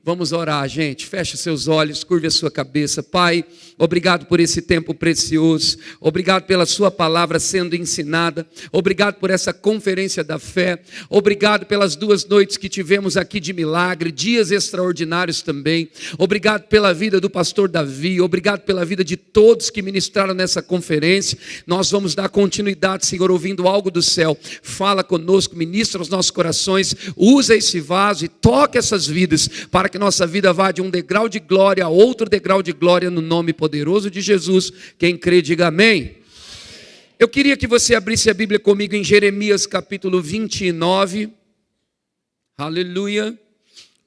Vamos orar, gente. Feche seus olhos, curve a sua cabeça. Pai, obrigado por esse tempo precioso. Obrigado pela sua palavra sendo ensinada. Obrigado por essa conferência da fé. Obrigado pelas 2 noites que tivemos aqui de milagre, dias extraordinários também. Obrigado pela vida do pastor Davi. Obrigado pela vida de todos que ministraram nessa conferência. Nós vamos dar continuidade, Senhor, ouvindo algo do céu. Fala conosco, ministra os nossos corações. Usa esse vaso e toca essas vidas para que nossa vida vá de um degrau de glória a outro degrau de glória, no nome poderoso de Jesus. Quem crê, diga amém. Eu queria que você abrisse a Bíblia comigo em Jeremias capítulo 29. Aleluia.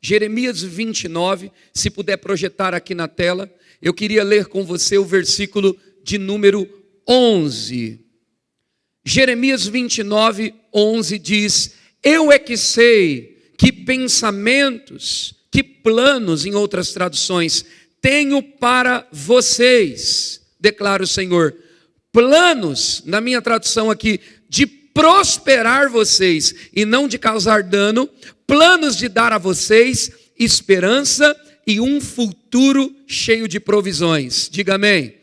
Jeremias 29, se puder projetar aqui na tela. Eu queria ler com você o versículo de número 11. Jeremias 29, 11 diz: eu é que sei que pensamentos, que planos, em outras traduções, tenho para vocês, declara o Senhor. Planos, na minha tradução aqui, de prosperar vocês e não de causar dano, planos de dar a vocês esperança e um futuro cheio de provisões. Diga amém.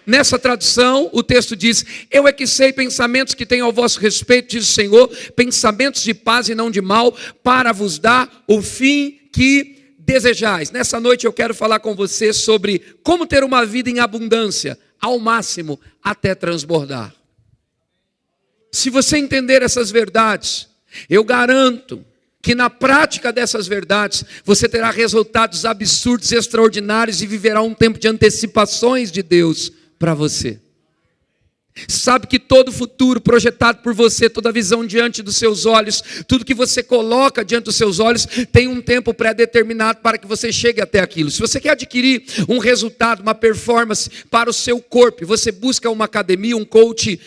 Nessa tradução, o texto diz: eu é que sei pensamentos que tenho ao vosso respeito, diz o Senhor, pensamentos de paz e não de mal, para vos dar o fim que desejais. Nessa noite eu quero falar com você sobre como ter uma vida em abundância, ao máximo, até transbordar. Se você entender essas verdades, eu garanto que na prática dessas verdades, você terá resultados absurdos, extraordinários e viverá um tempo de antecipações de Deus para você. Sabe que todo futuro projetado por você, toda visão diante dos seus olhos, tudo que você coloca diante dos seus olhos, tem um tempo pré-determinado para que você chegue até aquilo. Se você quer adquirir um resultado, uma performance para o seu corpo, você busca uma academia, um coach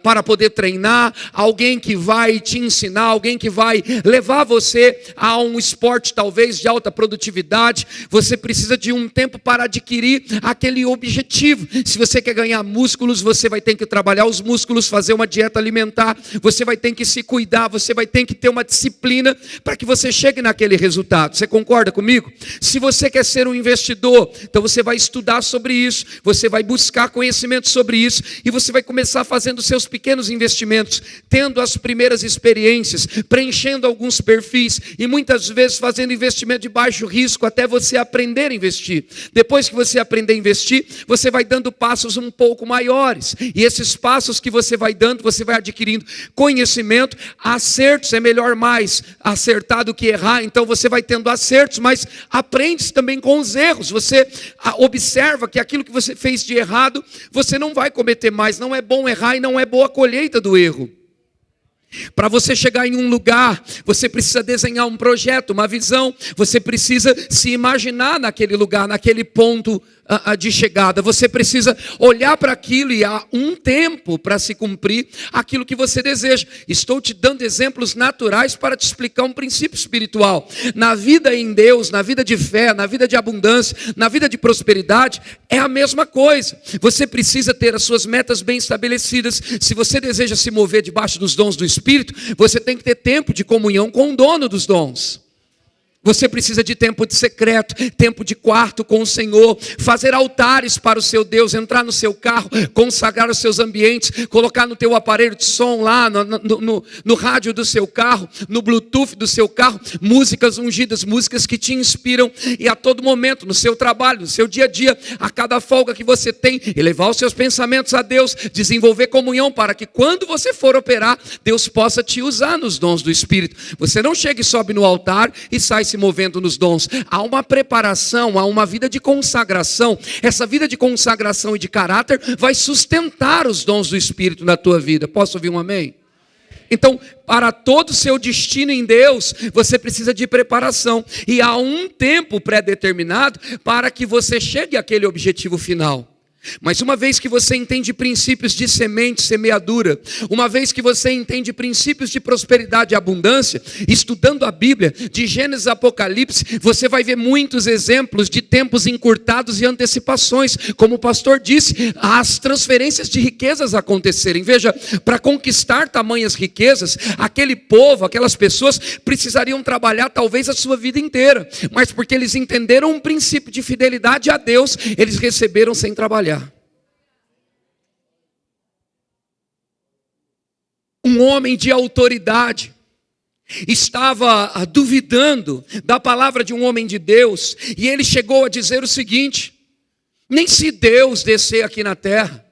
para poder treinar, alguém que vai te ensinar, alguém que vai levar você a um esporte talvez de alta produtividade, você precisa de um tempo para adquirir aquele objetivo. Se você quer ganhar músculos, você vai ter que trabalhar os músculos, fazer uma dieta alimentar, você vai ter que se cuidar, você vai ter que ter uma disciplina para que você chegue naquele resultado. Você concorda comigo? Se você quer ser um investidor, então você vai estudar sobre isso, você vai buscar conhecimento sobre isso e você vai começar fazendo seus pequenos investimentos, tendo as primeiras experiências, preenchendo alguns perfis e muitas vezes fazendo investimento de baixo risco até você aprender a investir. Depois que você aprender a investir, você vai dando passos um pouco maiores, e esses passos que você vai dando, você vai adquirindo conhecimento, acertos, é melhor mais acertar do que errar, então você vai tendo acertos, mas aprende também com os erros, você observa que aquilo que você fez de errado, você não vai cometer mais, não é bom errar e não é boa a colheita do erro. Para você chegar em um lugar, você precisa desenhar um projeto, uma visão, você precisa se imaginar naquele lugar, naquele ponto de chegada, você precisa olhar para aquilo e há um tempo para se cumprir aquilo que você deseja. Estou te dando exemplos naturais para te explicar um princípio espiritual. Na vida em Deus, na vida de fé, na vida de abundância, na vida de prosperidade, é a mesma coisa. Você precisa ter as suas metas bem estabelecidas. Se você deseja se mover debaixo dos dons do Espírito, você tem que ter tempo de comunhão com o dono dos dons. Você precisa de tempo de secreto, tempo de quarto com o Senhor, fazer altares para o seu Deus, entrar no seu carro, consagrar os seus ambientes, colocar no teu aparelho de som lá, no rádio do seu carro, no Bluetooth do seu carro, músicas ungidas, músicas que te inspiram, e a todo momento, no seu trabalho, no seu dia a dia, a cada folga que você tem, elevar os seus pensamentos a Deus, desenvolver comunhão para que quando você for operar, Deus possa te usar nos dons do Espírito. Você não chega e sobe no altar e sai se movendo nos dons. Há uma preparação, há uma vida de consagração. Essa vida de consagração e de caráter vai sustentar os dons do Espírito na tua vida. Posso ouvir um amém? Então, para todo o seu destino em Deus, você precisa de preparação. E há um tempo pré-determinado para que você chegue àquele objetivo final. Mas uma vez que você entende princípios de semente, semeadura, uma vez que você entende princípios de prosperidade e abundância, estudando a Bíblia, de Gênesis a Apocalipse, você vai ver muitos exemplos de tempos encurtados e antecipações. Como o pastor disse, as transferências de riquezas acontecerem. Veja, para conquistar tamanhas riquezas, aquele povo, aquelas pessoas precisariam trabalhar talvez a sua vida inteira, mas porque eles entenderam um princípio de fidelidade a Deus, eles receberam sem trabalhar. Um homem de autoridade estava duvidando da palavra de um homem de Deus, e ele chegou a dizer o seguinte: nem se Deus descer aqui na terra,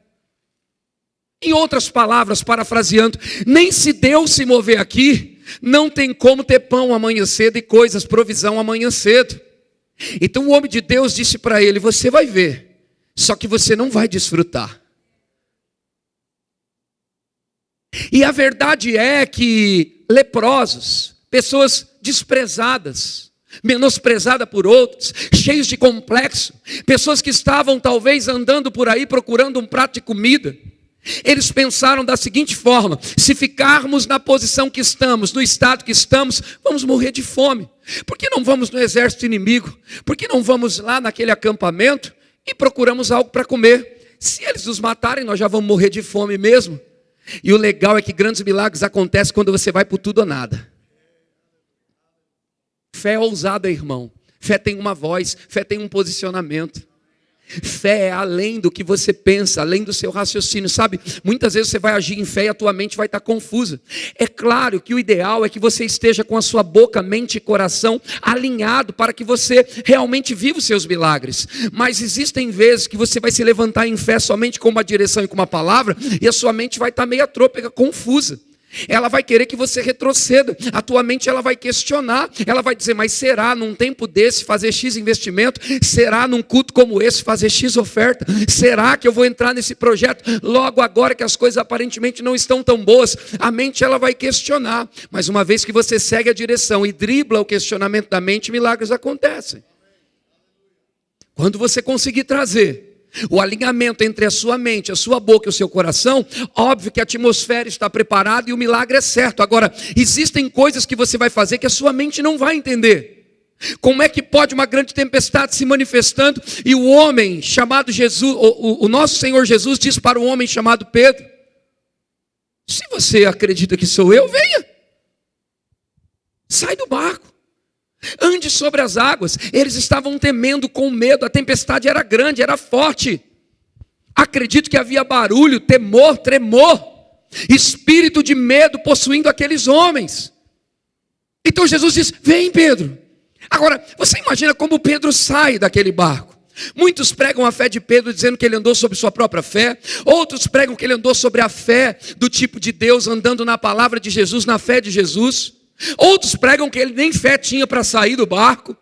em outras palavras, parafraseando, nem se Deus se mover aqui, não tem como ter pão amanhã cedo e coisas, provisão amanhã cedo. Então o homem de Deus disse para ele: você vai ver, só que você não vai desfrutar. E a verdade é que leprosos, pessoas desprezadas, menosprezadas por outros, cheios de complexo, pessoas que estavam talvez andando por aí procurando um prato de comida, eles pensaram da seguinte forma: se ficarmos na posição que estamos, no estado que estamos, vamos morrer de fome. Por que não vamos no exército inimigo? Por que não vamos lá naquele acampamento e procuramos algo para comer? Se eles nos matarem, nós já vamos morrer de fome mesmo. E o legal é que grandes milagres acontecem quando você vai por tudo ou nada. Fé é ousada, irmão. Fé tem uma voz, fé tem um posicionamento. Fé é além do que você pensa, além do seu raciocínio, sabe? Muitas vezes você vai agir em fé e a tua mente vai estar confusa. É claro que o ideal é que você esteja com a sua boca, mente e coração alinhado para que você realmente viva os seus milagres. Mas existem vezes que você vai se levantar em fé somente com uma direção e com uma palavra, e a sua mente vai estar meio trôpega, confusa. Ela vai querer que você retroceda. A tua mente ela vai questionar. Ela vai dizer: mas será num tempo desse fazer X investimento? Será num culto como esse fazer X oferta? Será que eu vou entrar nesse projeto logo agora que as coisas aparentemente não estão tão boas? A mente ela vai questionar. Mas uma vez que você segue a direção e dribla o questionamento da mente, milagres acontecem. Quando você conseguir trazer o alinhamento entre a sua mente, a sua boca e o seu coração, óbvio que a atmosfera está preparada e o milagre é certo. Agora, existem coisas que você vai fazer que a sua mente não vai entender. Como é que pode uma grande tempestade se manifestando e o homem chamado Jesus, o nosso Senhor Jesus diz para o homem chamado Pedro: se você acredita que sou eu, venha, sai do barco, ande sobre as águas. Eles estavam temendo, com medo, a tempestade era grande, era forte. Acredito que havia barulho, temor, tremor, espírito de medo possuindo aqueles homens. Então Jesus diz: vem, Pedro. Agora, você imagina como Pedro sai daquele barco. Muitos pregam a fé de Pedro dizendo que ele andou sobre sua própria fé. Outros pregam que ele andou sobre a fé do tipo de Deus, andando na palavra de Jesus, na fé de Jesus. Outros pregam que ele nem fé tinha para sair do barco.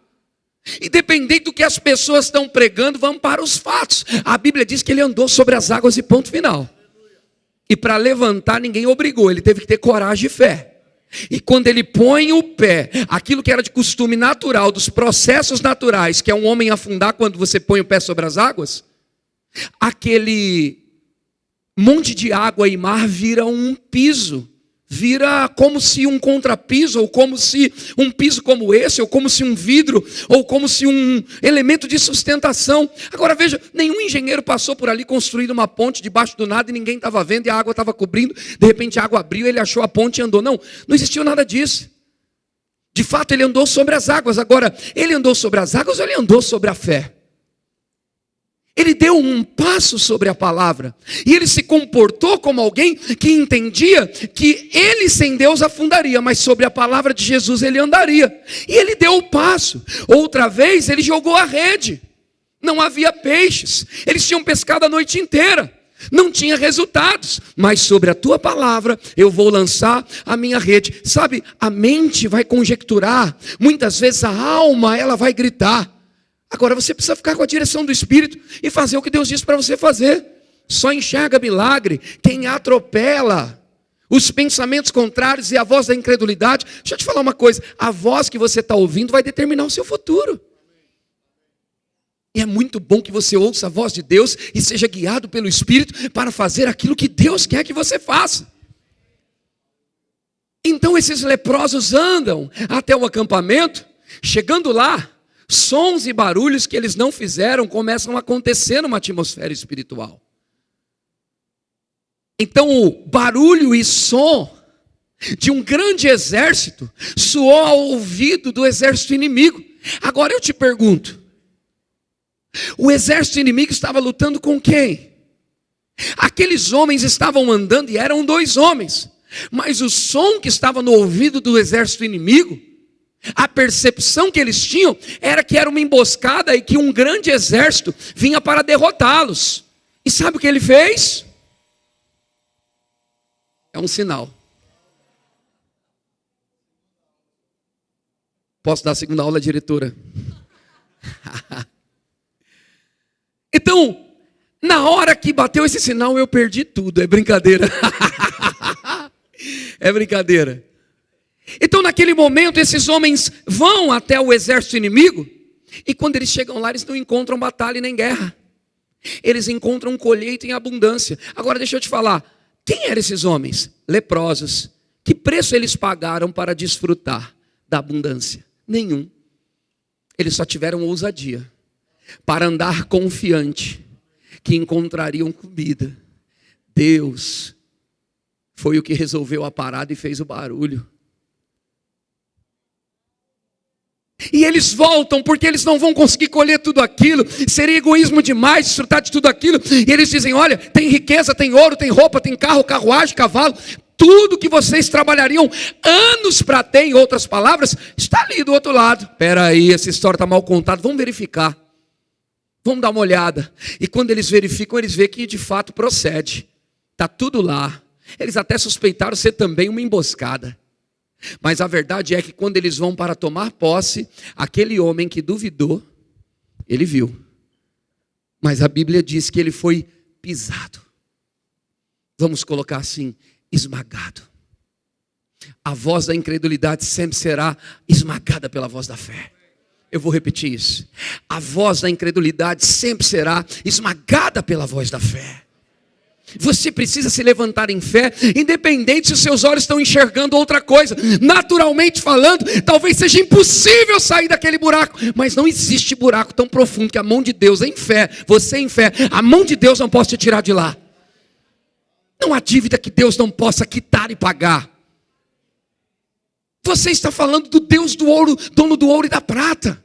Independente do que as pessoas estão pregando, vamos para os fatos. A Bíblia diz que ele andou sobre as águas e ponto final. E para levantar ninguém obrigou, ele teve que ter coragem e fé. E quando ele põe o pé, aquilo que era de costume natural, dos processos naturais, que é um homem afundar quando você põe o pé sobre as águas, aquele monte de água e mar vira um piso. Vira como se um contrapiso, ou como se um piso como esse, ou como se um vidro, ou como se um elemento de sustentação. Agora veja, nenhum engenheiro passou por ali construindo uma ponte debaixo do nada e ninguém estava vendo e a água estava cobrindo. De repente a água abriu, ele achou a ponte e andou. Não existiu nada disso. De fato ele andou sobre as águas. Agora, ele andou sobre as águas ou ele andou sobre a fé? Ele deu um passo sobre a palavra. E ele se comportou como alguém que entendia que ele sem Deus afundaria, mas sobre a palavra de Jesus ele andaria. E ele deu o passo. Outra vez ele jogou a rede. Não havia peixes. Eles tinham pescado a noite inteira. Não tinha resultados. Mas sobre a tua palavra eu vou lançar a minha rede. Sabe, a mente vai conjecturar. Muitas vezes a alma ela vai gritar. Agora você precisa ficar com a direção do Espírito e fazer o que Deus diz para você fazer. Só enxerga milagre quem atropela os pensamentos contrários e a voz da incredulidade. Deixa eu te falar uma coisa: a voz que você está ouvindo vai determinar o seu futuro. E é muito bom que você ouça a voz de Deus e seja guiado pelo Espírito para fazer aquilo que Deus quer que você faça. Então esses leprosos andam até o acampamento. Chegando lá, sons e barulhos que eles não fizeram começam a acontecer numa atmosfera espiritual. Então o barulho e som de um grande exército soou ao ouvido do exército inimigo. Agora eu te pergunto, o exército inimigo estava lutando com quem? Aqueles homens estavam andando e eram 2 homens, mas o som que estava no ouvido do exército inimigo, a percepção que eles tinham era que era uma emboscada e que um grande exército vinha para derrotá-los. E sabe o que ele fez? É um sinal. Posso dar a segunda aula, diretora? Então, na hora que bateu esse sinal, eu perdi tudo. É brincadeira. É brincadeira. Então, naquele momento, esses homens vão até o exército inimigo. E quando eles chegam lá, eles não encontram batalha nem guerra. Eles encontram colheita em abundância. Agora, deixa eu te falar. Quem eram esses homens? Leprosos. Que preço eles pagaram para desfrutar da abundância? Nenhum. Eles só tiveram ousadia para andar confiante que encontrariam comida. Deus foi o que resolveu a parada e fez o barulho. E eles voltam porque eles não vão conseguir colher tudo aquilo. Seria egoísmo demais desfrutar de tudo aquilo. E eles dizem, olha, tem riqueza, tem ouro, tem roupa, tem carro, carruagem, cavalo. Tudo que vocês trabalhariam anos para ter, em outras palavras, está ali do outro lado. Espera aí, essa história está mal contada, vamos verificar. Vamos dar uma olhada. E quando eles verificam, eles veem que de fato procede. Está tudo lá. Eles até suspeitaram ser também uma emboscada. Mas a verdade é que quando eles vão para tomar posse, aquele homem que duvidou, ele viu. Mas a Bíblia diz que ele foi pisado. Vamos colocar assim, esmagado. A voz da incredulidade sempre será esmagada pela voz da fé. Eu vou repetir isso. A voz da incredulidade sempre será esmagada pela voz da fé. Você precisa se levantar em fé, independente se os seus olhos estão enxergando outra coisa. Naturalmente falando, talvez seja impossível sair daquele buraco, mas não existe buraco tão profundo que a mão de Deus, em fé, você em fé, a mão de Deus não possa te tirar de lá. Não há dívida que Deus não possa quitar e pagar. Você está falando do Deus do ouro, dono do ouro e da prata.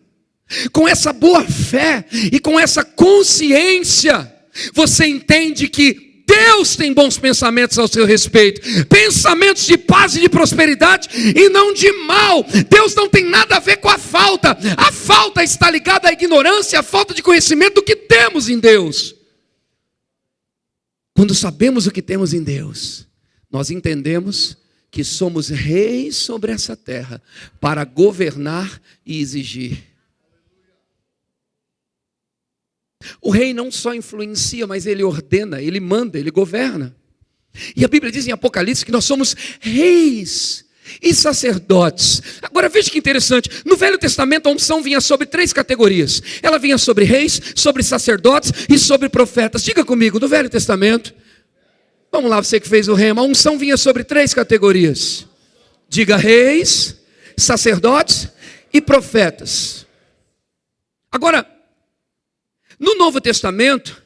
Com essa boa fé e com essa consciência, você entende que Deus tem bons pensamentos ao seu respeito. Pensamentos de paz e de prosperidade e não de mal. Deus não tem nada a ver com a falta. A falta está ligada à ignorância, à falta de conhecimento do que temos em Deus. Quando sabemos o que temos em Deus, nós entendemos que somos reis sobre essa terra para governar e exigir. O rei não só influencia, mas ele ordena, ele manda, ele governa. E a Bíblia diz em Apocalipse que nós somos reis e sacerdotes. Agora veja que interessante, no Velho Testamento a unção vinha sobre 3 categorias. Ela vinha sobre reis, sobre sacerdotes e sobre profetas. Diga comigo, no Velho Testamento, vamos lá, você que fez o rema, a unção vinha sobre 3 categorias. Diga reis, sacerdotes e profetas. Agora, no Novo Testamento,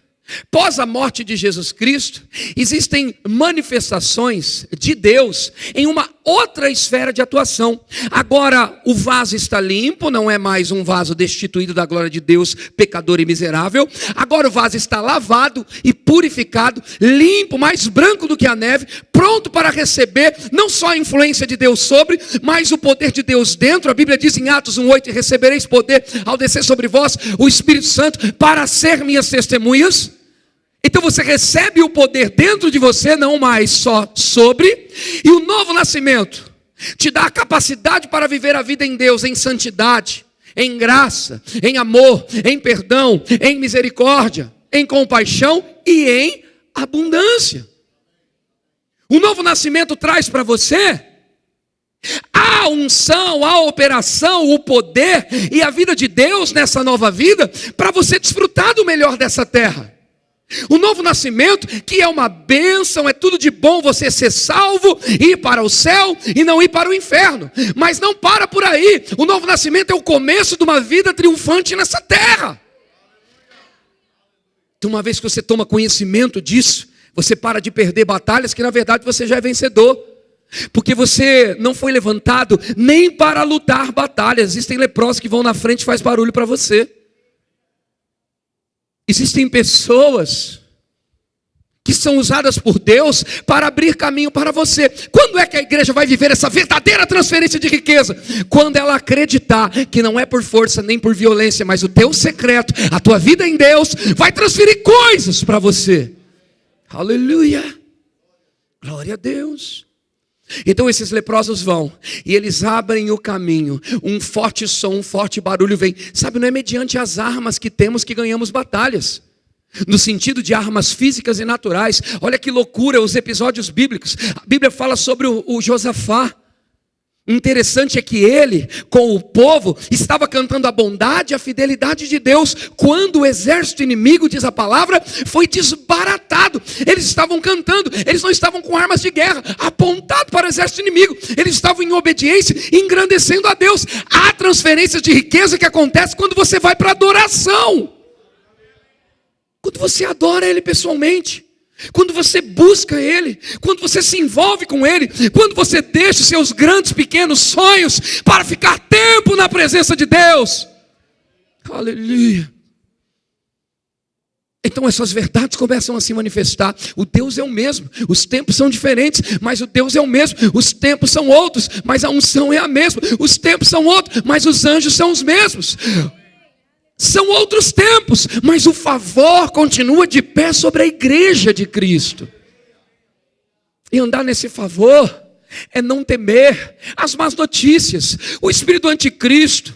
pós a morte de Jesus Cristo, existem manifestações de Deus em uma outra esfera de atuação. Agora o vaso está limpo, não é mais um vaso destituído da glória de Deus, pecador e miserável. Agora o vaso está lavado e purificado, limpo, mais branco do que a neve, pronto para receber não só a influência de Deus sobre, mas o poder de Deus dentro. A Bíblia diz em Atos 1:8, e recebereis poder ao descer sobre vós o Espírito Santo para ser minhas testemunhas. Então você recebe o poder dentro de você, não mais só sobre. E o novo nascimento te dá a capacidade para viver a vida em Deus, em santidade, em graça, em amor, em perdão, em misericórdia, em compaixão e em abundância. O novo nascimento traz para você a a unção, a operação, o poder e a vida de Deus nessa nova vida, para você desfrutar do melhor dessa terra. O novo nascimento, que é uma bênção, é tudo de bom você ser salvo, ir para o céu e não ir para o inferno. Mas não para por aí. O novo nascimento é o começo de uma vida triunfante nessa terra. Então, uma vez que você toma conhecimento disso, você para de perder batalhas que na verdade você já é vencedor. Porque você não foi levantado nem para lutar batalhas. Existem leprosos que vão na frente e faz barulho para você. Existem pessoas que são usadas por Deus para abrir caminho para você. Quando é que a igreja vai viver essa verdadeira transferência de riqueza? Quando ela acreditar que não é por força nem por violência, mas o teu secreto, a tua vida em Deus, vai transferir coisas para você. Aleluia! Glória a Deus! Então esses leprosos vão, e eles abrem o caminho, um forte som, um forte barulho vem. Sabe, não é mediante as armas que temos que ganhamos batalhas, no sentido de armas físicas e naturais. Olha que loucura os episódios bíblicos. A Bíblia fala sobre o Josafá. Interessante é que ele, com o povo, estava cantando a bondade e a fidelidade de Deus, quando o exército inimigo, diz a palavra, foi desbaratado. Eles estavam cantando, eles não estavam com armas de guerra, apontado para o exército inimigo. Eles estavam em obediência, engrandecendo a Deus. Há transferência de riqueza que acontece quando você vai para a adoração. Quando você adora Ele pessoalmente. Quando você busca Ele, quando você se envolve com Ele, quando você deixa seus grandes, pequenos sonhos para ficar tempo na presença de Deus. Aleluia. Então essas verdades começam a se manifestar. O Deus é o mesmo, os tempos são diferentes, mas o Deus é o mesmo. Os tempos são outros, mas a unção é a mesma. Os tempos são outros, mas os anjos são os mesmos. São outros tempos, mas o favor continua de pé sobre a igreja de Cristo. E andar nesse favor é não temer as más notícias, o espírito do anticristo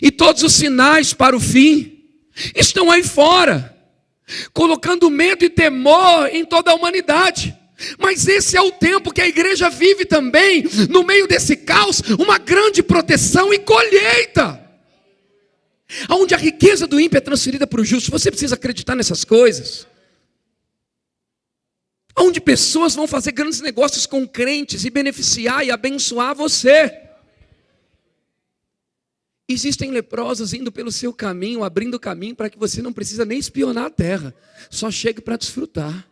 e todos os sinais para o fim estão aí fora, colocando medo e temor em toda a humanidade. Mas esse é o tempo que a igreja vive também, no meio desse caos, uma grande proteção e colheita. Onde a riqueza do ímpio é transferida para o justo. Você precisa acreditar nessas coisas. Onde pessoas vão fazer grandes negócios com crentes e beneficiar e abençoar você. Existem leprosos indo pelo seu caminho, abrindo caminho para que você não precisa nem espionar a terra. Só chegue para desfrutar.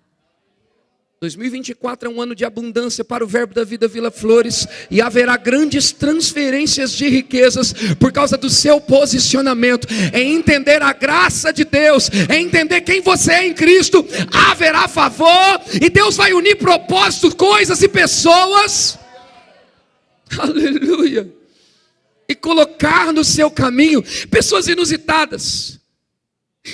2024 é um ano de abundância para o Verbo da Vida Vila Flores, e haverá grandes transferências de riquezas por causa do seu posicionamento, em entender a graça de Deus, em entender quem você é em Cristo. Haverá favor e Deus vai unir propósitos, coisas e pessoas, aleluia, e colocar no seu caminho pessoas inusitadas.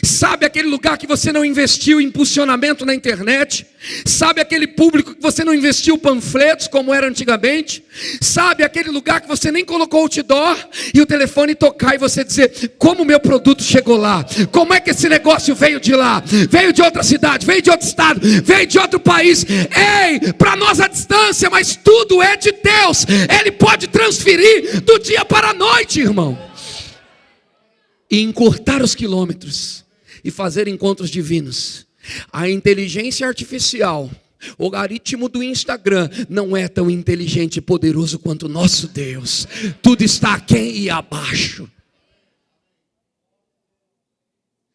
Sabe aquele lugar que você não investiu em impulsionamento na internet? Sabe aquele público que você não investiu panfletos como era antigamente? Sabe aquele lugar que você nem colocou outdoor e o telefone tocar e você dizer: como o meu produto chegou lá? Como é que esse negócio veio de lá? Veio de outra cidade, veio de outro estado, veio de outro país. Ei, para nós a distância, mas tudo é de Deus. Ele pode transferir do dia para a noite, irmão, e encurtar os quilômetros e fazer encontros divinos. A inteligência artificial, o algoritmo do Instagram não é tão inteligente e poderoso quanto o nosso Deus. Tudo está aquém e abaixo.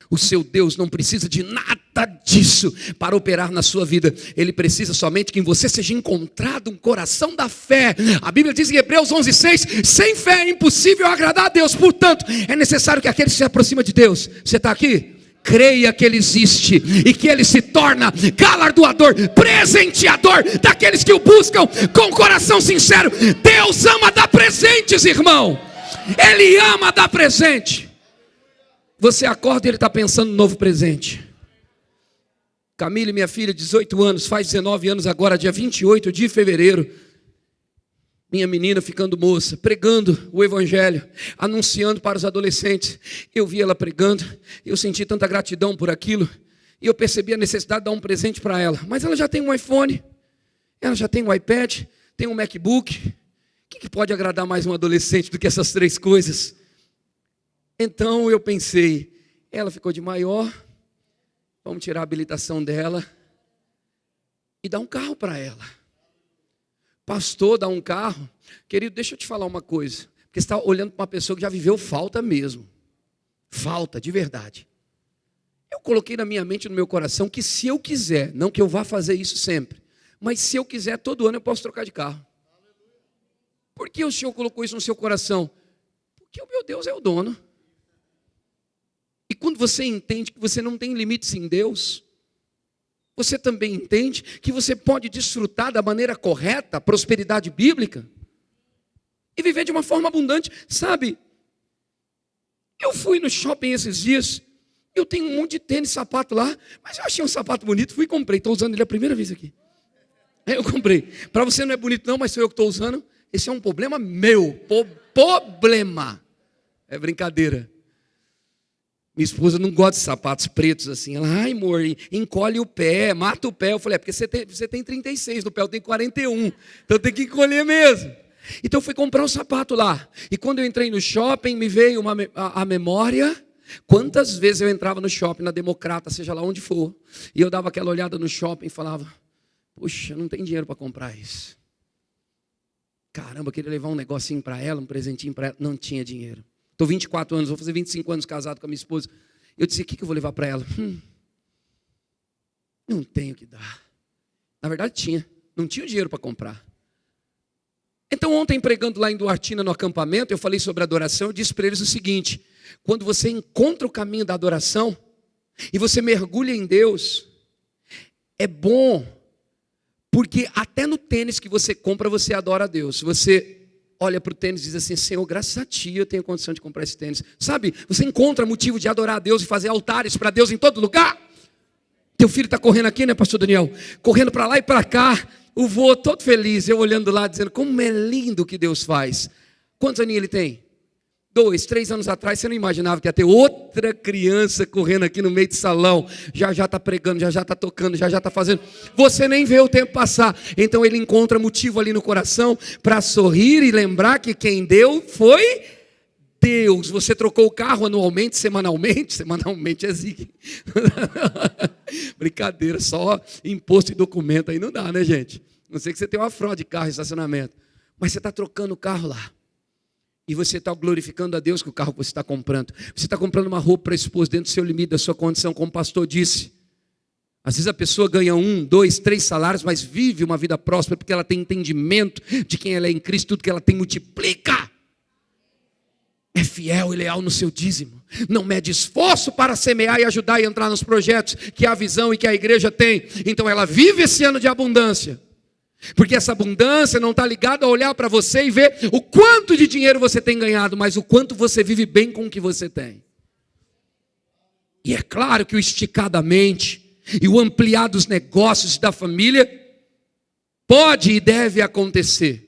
O seu Deus não precisa de nada disso para operar na sua vida. Ele precisa somente que em você seja encontrado um coração da fé. A Bíblia diz em Hebreus 11:6, sem fé é impossível agradar a Deus. Portanto, é necessário que aquele que se aproxima de Deus, você está aqui? Creia que Ele existe e que Ele se torna galardoador, presenteador daqueles que o buscam com coração sincero. Deus ama dar presentes, irmão. Ele ama dar presente. Você acorda e Ele está pensando no novo presente. Camille, minha filha, 18 anos, faz 19 anos agora, dia 28 de fevereiro. Minha menina ficando moça, pregando o evangelho, anunciando para os adolescentes. Eu vi ela pregando, eu senti tanta gratidão por aquilo, e eu percebi a necessidade de dar um presente para ela. Mas ela já tem um iPhone, ela já tem um iPad, tem um MacBook. que pode agradar mais um adolescente do que essas 3 coisas? Então eu pensei, ela ficou de maior, vamos tirar a habilitação dela e dar um carro para ela. Pastor, dar um carro? Querido, deixa eu te falar uma coisa. Porque você está olhando para uma pessoa que já viveu falta mesmo. Falta, de verdade. Eu coloquei na minha mente, no meu coração, que se eu quiser, não que eu vá fazer isso sempre, mas se eu quiser, todo ano eu posso trocar de carro. Por que o Senhor colocou isso no seu coração? Porque o meu Deus é o dono. E quando você entende que você não tem limites em Deus, você também entende que você pode desfrutar da maneira correta a prosperidade bíblica e viver de uma forma abundante. Sabe, eu fui no shopping esses dias, eu tenho um monte de tênis, sapato lá, mas eu achei um sapato bonito, fui e comprei, estou usando ele a primeira vez aqui. Eu comprei. Para você não é bonito não, mas sou eu que estou usando. Esse é um problema meu, problema. É brincadeira. Minha esposa não gosta de sapatos pretos assim. Ela, ai amor, encolhe o pé, mata o pé. Eu falei, porque você tem 36 no pé, eu tenho 41. Então tem que encolher mesmo. Então eu fui comprar um sapato lá. E quando eu entrei no shopping, me veio a memória. Quantas vezes eu entrava no shopping, na Democrata, seja lá onde for. E eu dava aquela olhada no shopping e falava, puxa, não tem dinheiro para comprar isso. Caramba, eu queria levar um negocinho para ela, um presentinho para ela. Não tinha dinheiro. Estou 24 anos, vou fazer 25 anos casado com a minha esposa. Eu disse, o que eu vou levar para ela? Não tenho o que dar. Na verdade tinha, não tinha o dinheiro para comprar. Então ontem pregando lá em Duartina no acampamento, eu falei sobre adoração, eu disse para eles o seguinte, quando você encontra o caminho da adoração, e você mergulha em Deus, é bom, porque até no tênis que você compra, você adora a Deus. Se você olha para o tênis e diz assim, Senhor, graças a Ti eu tenho condição de comprar esse tênis. Sabe, você encontra motivo de adorar a Deus e fazer altares para Deus em todo lugar. Teu filho está correndo aqui, né, pastor Daniel? Correndo para lá e para cá. O vô todo feliz, eu olhando lá, dizendo, como é lindo o que Deus faz. Quantos aninhos ele tem? 2, 3 anos atrás, você não imaginava que ia ter outra criança correndo aqui no meio de salão. Já está pregando, já está tocando, já está fazendo. Você nem vê o tempo passar. Então ele encontra motivo ali no coração para sorrir e lembrar que quem deu foi Deus. Você trocou o carro anualmente, semanalmente? Semanalmente é zigue. Brincadeira, só imposto e documento aí não dá, né, gente? Não sei que você tem uma fraude de carro e estacionamento. Mas você está trocando o carro lá. E você está glorificando a Deus com o carro que você está comprando. Você está comprando uma roupa para a esposa dentro do seu limite, da sua condição, como o pastor disse. Às vezes a pessoa ganha 1, 2, 3 salários, mas vive uma vida próspera porque ela tem entendimento de quem ela é em Cristo, tudo que ela tem multiplica. É fiel e leal no seu dízimo. Não mede esforço para semear e ajudar e entrar nos projetos que a visão e que a igreja tem. Então ela vive esse ano de abundância. Porque essa abundância não está ligada a olhar para você e ver o quanto de dinheiro você tem ganhado, mas o quanto você vive bem com o que você tem. E é claro que o esticadamente e o ampliar dos negócios da família pode e deve acontecer.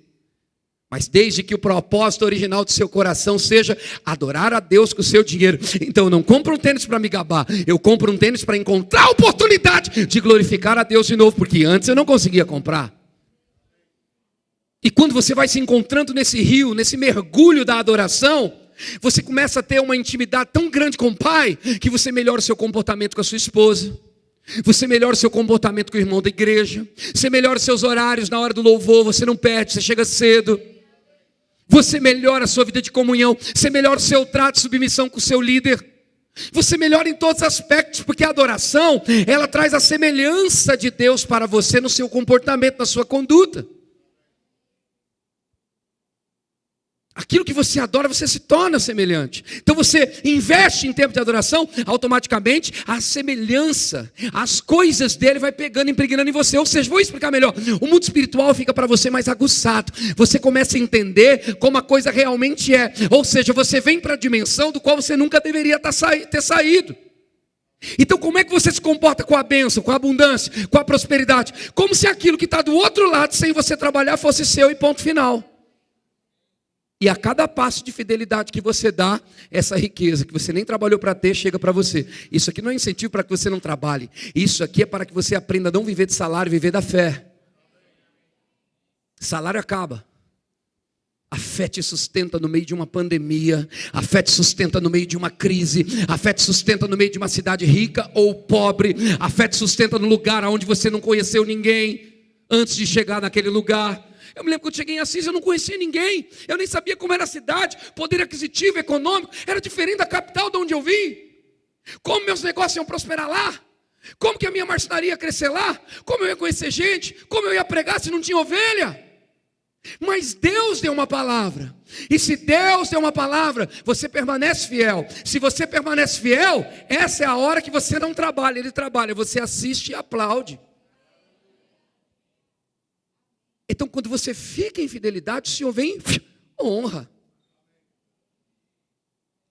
Mas desde que o propósito original do seu coração seja adorar a Deus com o seu dinheiro. Então eu não compro um tênis para me gabar, eu compro um tênis para encontrar a oportunidade de glorificar a Deus de novo, porque antes eu não conseguia comprar. E quando você vai se encontrando nesse rio, nesse mergulho da adoração, você começa a ter uma intimidade tão grande com o Pai, que você melhora o seu comportamento com a sua esposa, você melhora o seu comportamento com o irmão da igreja, você melhora os seus horários na hora do louvor, você não perde, você chega cedo, você melhora a sua vida de comunhão, você melhora o seu trato de submissão com o seu líder, você melhora em todos os aspectos, porque a adoração, ela traz a semelhança de Deus para você no seu comportamento, na sua conduta. Aquilo que você adora, você se torna semelhante. Então você investe em tempo de adoração, automaticamente a semelhança, as coisas dele vai pegando, impregnando em você. Ou seja, vou explicar melhor. O mundo espiritual fica para você mais aguçado. Você começa a entender como a coisa realmente é. Ou seja, você vem para a dimensão do qual você nunca deveria ter saído. Então como é que você se comporta com a bênção, com a abundância, com a prosperidade? Como se aquilo que está do outro lado, sem você trabalhar, fosse seu e ponto final. E a cada passo de fidelidade que você dá, essa riqueza que você nem trabalhou para ter, chega para você. Isso aqui não é incentivo para que você não trabalhe. Isso aqui é para que você aprenda a não viver de salário, viver da fé. Salário acaba. A fé te sustenta no meio de uma pandemia, a fé te sustenta no meio de uma crise, a fé te sustenta no meio de uma cidade rica ou pobre, a fé te sustenta no lugar onde você não conheceu ninguém antes de chegar naquele lugar. Eu me lembro quando cheguei em Assis, eu não conhecia ninguém, eu nem sabia como era a cidade, poder aquisitivo, econômico, era diferente da capital de onde eu vim. Como meus negócios iam prosperar lá, como que a minha marcenaria ia crescer lá, como eu ia conhecer gente, como eu ia pregar se não tinha ovelha. Mas Deus deu uma palavra, e se Deus deu uma palavra, você permanece fiel. Se você permanece fiel, essa é a hora que você não trabalha, Ele trabalha, você assiste e aplaude. Então quando você fica em fidelidade, o Senhor vem honra.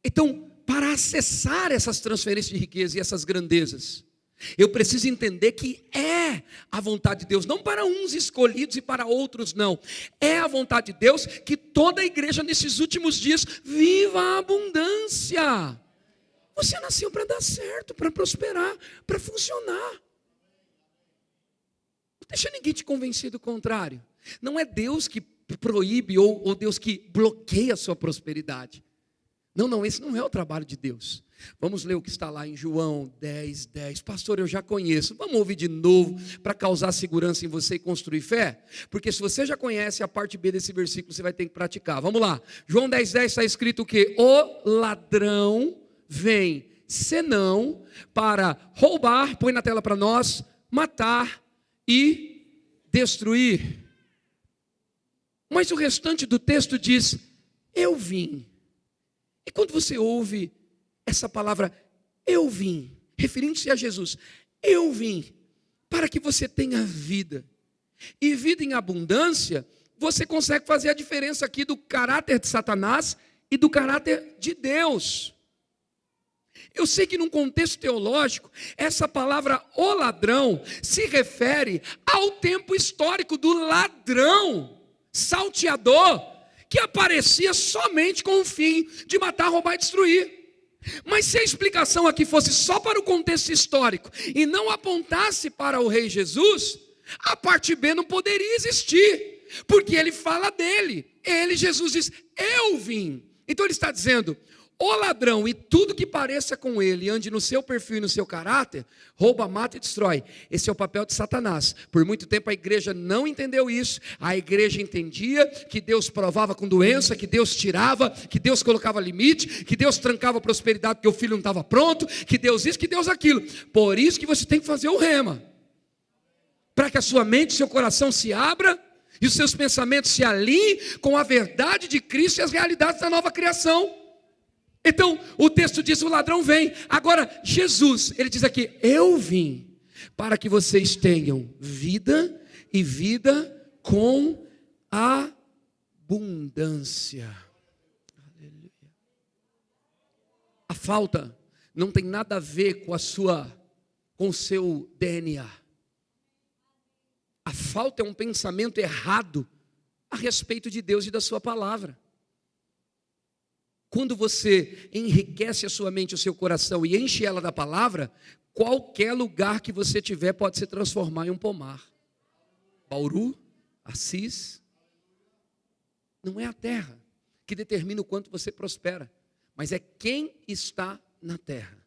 Então para acessar essas transferências de riqueza e essas grandezas, eu preciso entender que é a vontade de Deus, não para uns escolhidos e para outros não. É a vontade de Deus que toda a igreja nesses últimos dias viva a abundância. Você nasceu para dar certo, para prosperar, para funcionar. Não deixa ninguém te convencer do contrário. Não é Deus que proíbe ou Deus que bloqueia a sua prosperidade. Não, esse não é o trabalho de Deus. Vamos ler o que está lá em João 10:10. Pastor, eu já conheço. Vamos ouvir de novo para causar segurança em você e construir fé? Porque se você já conhece a parte B desse versículo, você vai ter que praticar. Vamos lá. João 10:10 está escrito que o ladrão vem senão para roubar, põe na tela para nós, matar e destruir. Mas o restante do texto diz, eu vim. E quando você ouve essa palavra, eu vim, referindo-se a Jesus, eu vim para que você tenha vida, e vida em abundância, você consegue fazer a diferença aqui do caráter de Satanás e do caráter de Deus. Eu sei que num contexto teológico, essa palavra o ladrão se refere ao tempo histórico do ladrão, salteador, que aparecia somente com o fim de matar, roubar e destruir. Mas se a explicação aqui fosse só para o contexto histórico e não apontasse para o rei Jesus, a parte B não poderia existir, porque ele fala dele. Ele, Jesus, diz, eu vim. Então ele está dizendo, o ladrão e tudo que pareça com ele, ande no seu perfil e no seu caráter, rouba, mata e destrói. Esse é o papel de Satanás. Por muito tempo a igreja não entendeu isso. A igreja entendia que Deus provava com doença, que Deus tirava, que Deus colocava limite, que Deus trancava a prosperidade porque o filho não estava pronto, que Deus isso, que Deus aquilo. Por isso que você tem que fazer o rema, para que a sua mente, seu coração se abra e os seus pensamentos se alinhem com a verdade de Cristo e as realidades da nova criação. Então, o texto diz, o ladrão vem. Agora, Jesus, ele diz aqui, eu vim para que vocês tenham vida e vida com abundância. Aleluia. A falta não tem nada a ver com o seu DNA. A falta é um pensamento errado a respeito de Deus e da sua palavra. Quando você enriquece a sua mente, o seu coração e enche ela da palavra, qualquer lugar que você tiver pode se transformar em um pomar. Bauru, Assis, não é a terra que determina o quanto você prospera, mas é quem está na terra.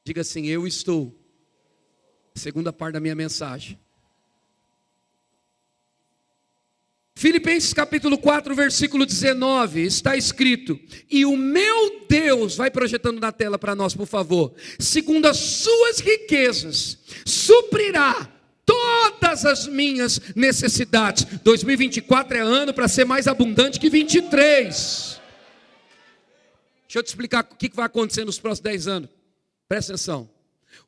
Diga assim, eu estou. Segunda parte da minha mensagem. Filipenses capítulo 4, versículo 19, está escrito, e o meu Deus, vai projetando na tela para nós, por favor, segundo as suas riquezas, suprirá todas as minhas necessidades. 2024 é ano para ser mais abundante que 23. Deixa eu te explicar o que vai acontecer nos próximos 10 anos. Presta atenção.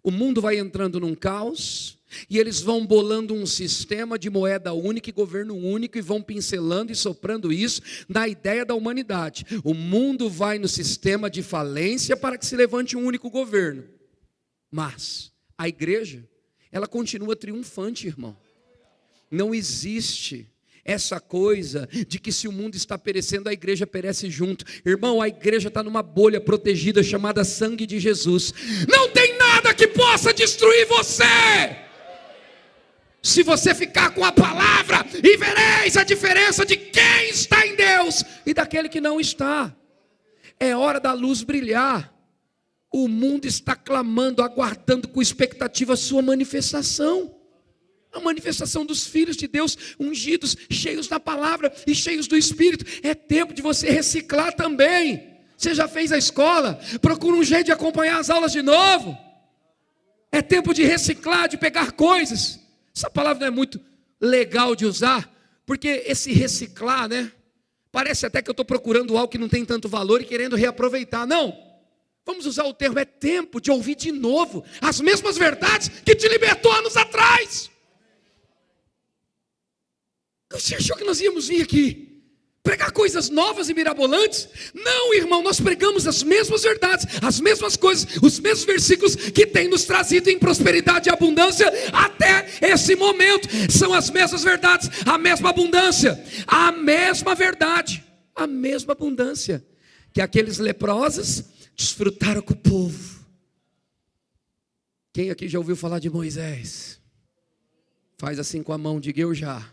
O mundo vai entrando num caos, e eles vão bolando um sistema de moeda única e governo único, e vão pincelando e soprando isso na ideia da humanidade. O mundo vai no sistema de falência para que se levante um único governo. Mas a igreja, ela continua triunfante, irmão. Não existe essa coisa de que se o mundo está perecendo, a igreja perece junto. Irmão, a igreja está numa bolha protegida chamada sangue de Jesus. Não tem nada que possa destruir você. Se você ficar com a palavra, e vereis a diferença de quem está em Deus e daquele que não está. É hora da luz brilhar. O mundo está clamando, aguardando com expectativa a sua manifestação. A manifestação dos filhos de Deus, ungidos, cheios da palavra e cheios do Espírito. É tempo de você reciclar também. Você já fez a escola? Procura um jeito de acompanhar as aulas de novo. É tempo de reciclar, de pegar coisas. Essa palavra não é muito legal de usar, porque esse reciclar, né? Parece até que eu estou procurando algo que não tem tanto valor e querendo reaproveitar. Não, vamos usar o termo, é tempo de ouvir de novo as mesmas verdades que te libertou anos atrás. Você achou que nós íamos vir aqui pregar coisas novas e mirabolantes? Não, irmão, nós pregamos as mesmas verdades, as mesmas coisas, os mesmos versículos que têm nos trazido em prosperidade e abundância até esse momento. São as mesmas verdades, a mesma abundância, a mesma verdade, a mesma abundância que aqueles leprosos desfrutaram com o povo. Quem aqui já ouviu falar de Moisés? Faz assim com a mão, diga eu já.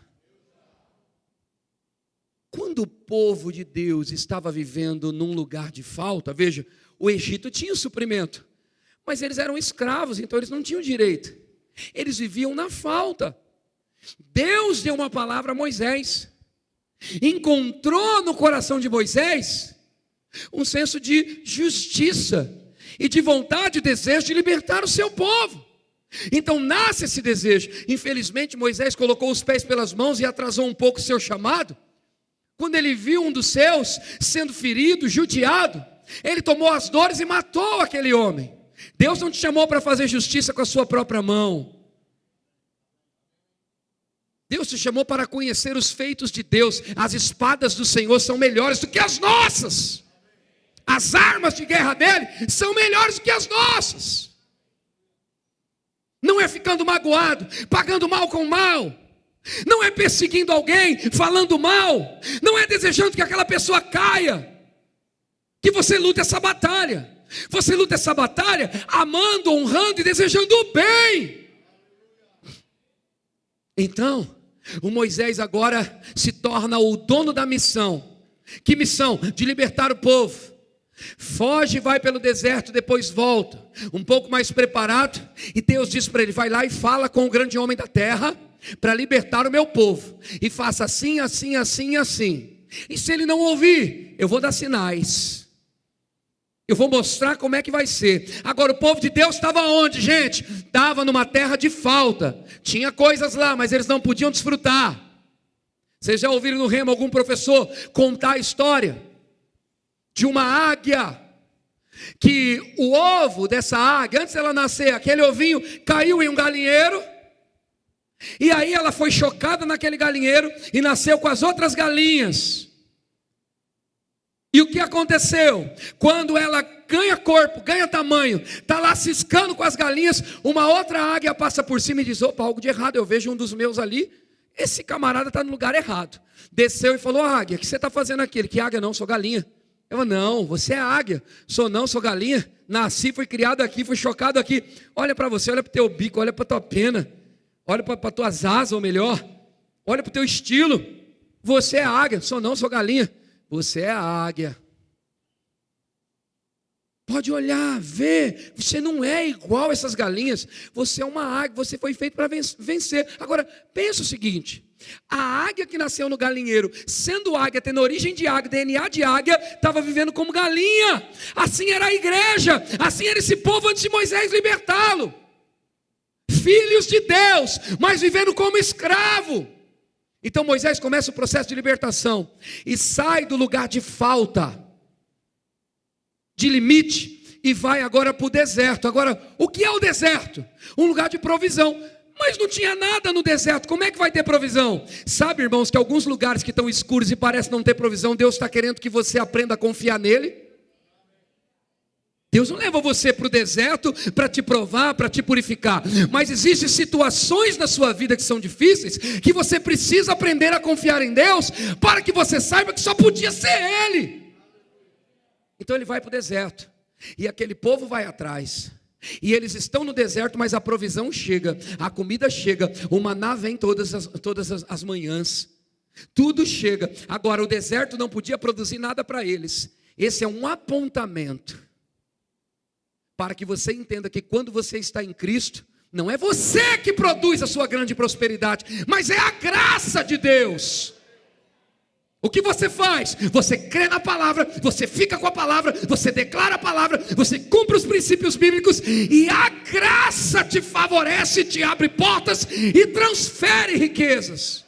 Quando o povo de Deus estava vivendo num lugar de falta, veja, o Egito tinha o suprimento, mas eles eram escravos, então eles não tinham direito. Eles viviam na falta. Deus deu uma palavra a Moisés. Encontrou no coração de Moisés um senso de justiça e de vontade e desejo de libertar o seu povo. Então nasce esse desejo. Infelizmente Moisés colocou os pés pelas mãos e atrasou um pouco o seu chamado. Quando ele viu um dos seus sendo ferido, judiado, ele tomou as dores e matou aquele homem. Deus não te chamou para fazer justiça com a sua própria mão. Deus te chamou para conhecer os feitos de Deus. As espadas do Senhor são melhores do que as nossas. As armas de guerra dele são melhores do que as nossas. Não é ficando magoado, pagando mal com mal. Não é perseguindo alguém, falando mal. Não é desejando que aquela pessoa caia. Que você luta essa batalha. Você luta essa batalha amando, honrando e desejando o bem. Então, o Moisés agora se torna o dono da missão. Que missão? De libertar o povo. Foge e vai pelo deserto, depois volta, um pouco mais preparado. E Deus diz para ele, vai lá e fala com o grande homem da terra, para libertar o meu povo, e faça assim, assim, assim, assim. E se ele não ouvir, eu vou dar sinais, eu vou mostrar como é que vai ser. Agora o povo de Deus estava onde, gente? Estava numa terra de falta. Tinha coisas lá, mas eles não podiam desfrutar. Vocês já ouviram no Rema algum professor contar a história de uma águia, que o ovo dessa águia, antes dela nascer, aquele ovinho caiu em um galinheiro, e aí ela foi chocada naquele galinheiro e nasceu com as outras galinhas. E o que aconteceu? Quando ela ganha corpo, ganha tamanho, está lá ciscando com as galinhas, uma outra águia passa por cima e diz, opa, algo de errado, eu vejo um dos meus ali, esse camarada está no lugar errado. Desceu e falou, águia, o que você está fazendo aqui? Ele, que águia não, sou galinha. Eu falei, não, você é águia. Sou não, sou galinha. Nasci, fui criado aqui, fui chocado aqui. Olha para você, olha para o teu bico, olha para a tua pena. Olha para as tuas asas, ou melhor. Olha para o teu estilo. Você é águia. Sou não, sou galinha. Você é águia. Pode olhar, ver. Você não é igual a essas galinhas. Você é uma águia. Você foi feito para vencer. Agora, pensa o seguinte. A águia que nasceu no galinheiro, sendo águia, tendo origem de águia, DNA de águia, estava vivendo como galinha. Assim era a igreja. Assim era esse povo antes de Moisés libertá-lo. Filhos de Deus, mas vivendo como escravo. Então Moisés começa o processo de libertação e sai do lugar de falta, de limite, e vai agora para o deserto. Agora, o que é o deserto? Um lugar de provisão. Mas não tinha nada no deserto, como é que vai ter provisão? Sabe, irmãos, que alguns lugares que estão escuros e parecem não ter provisão, Deus está querendo que você aprenda a confiar nele. Deus não leva você para o deserto para te provar, para te purificar. Mas existem situações na sua vida que são difíceis, que você precisa aprender a confiar em Deus, para que você saiba que só podia ser Ele. Então ele vai para o deserto, e aquele povo vai atrás. E eles estão no deserto, mas a provisão chega, a comida chega, o maná vem todas as manhãs, tudo chega. Agora o deserto não podia produzir nada para eles. Esse é um apontamento para que você entenda que quando você está em Cristo, não é você que produz a sua grande prosperidade, mas é a graça de Deus. O que você faz? Você crê na palavra, você fica com a palavra, você declara a palavra, você cumpre os princípios bíblicos e a graça te favorece, te abre portas e transfere riquezas.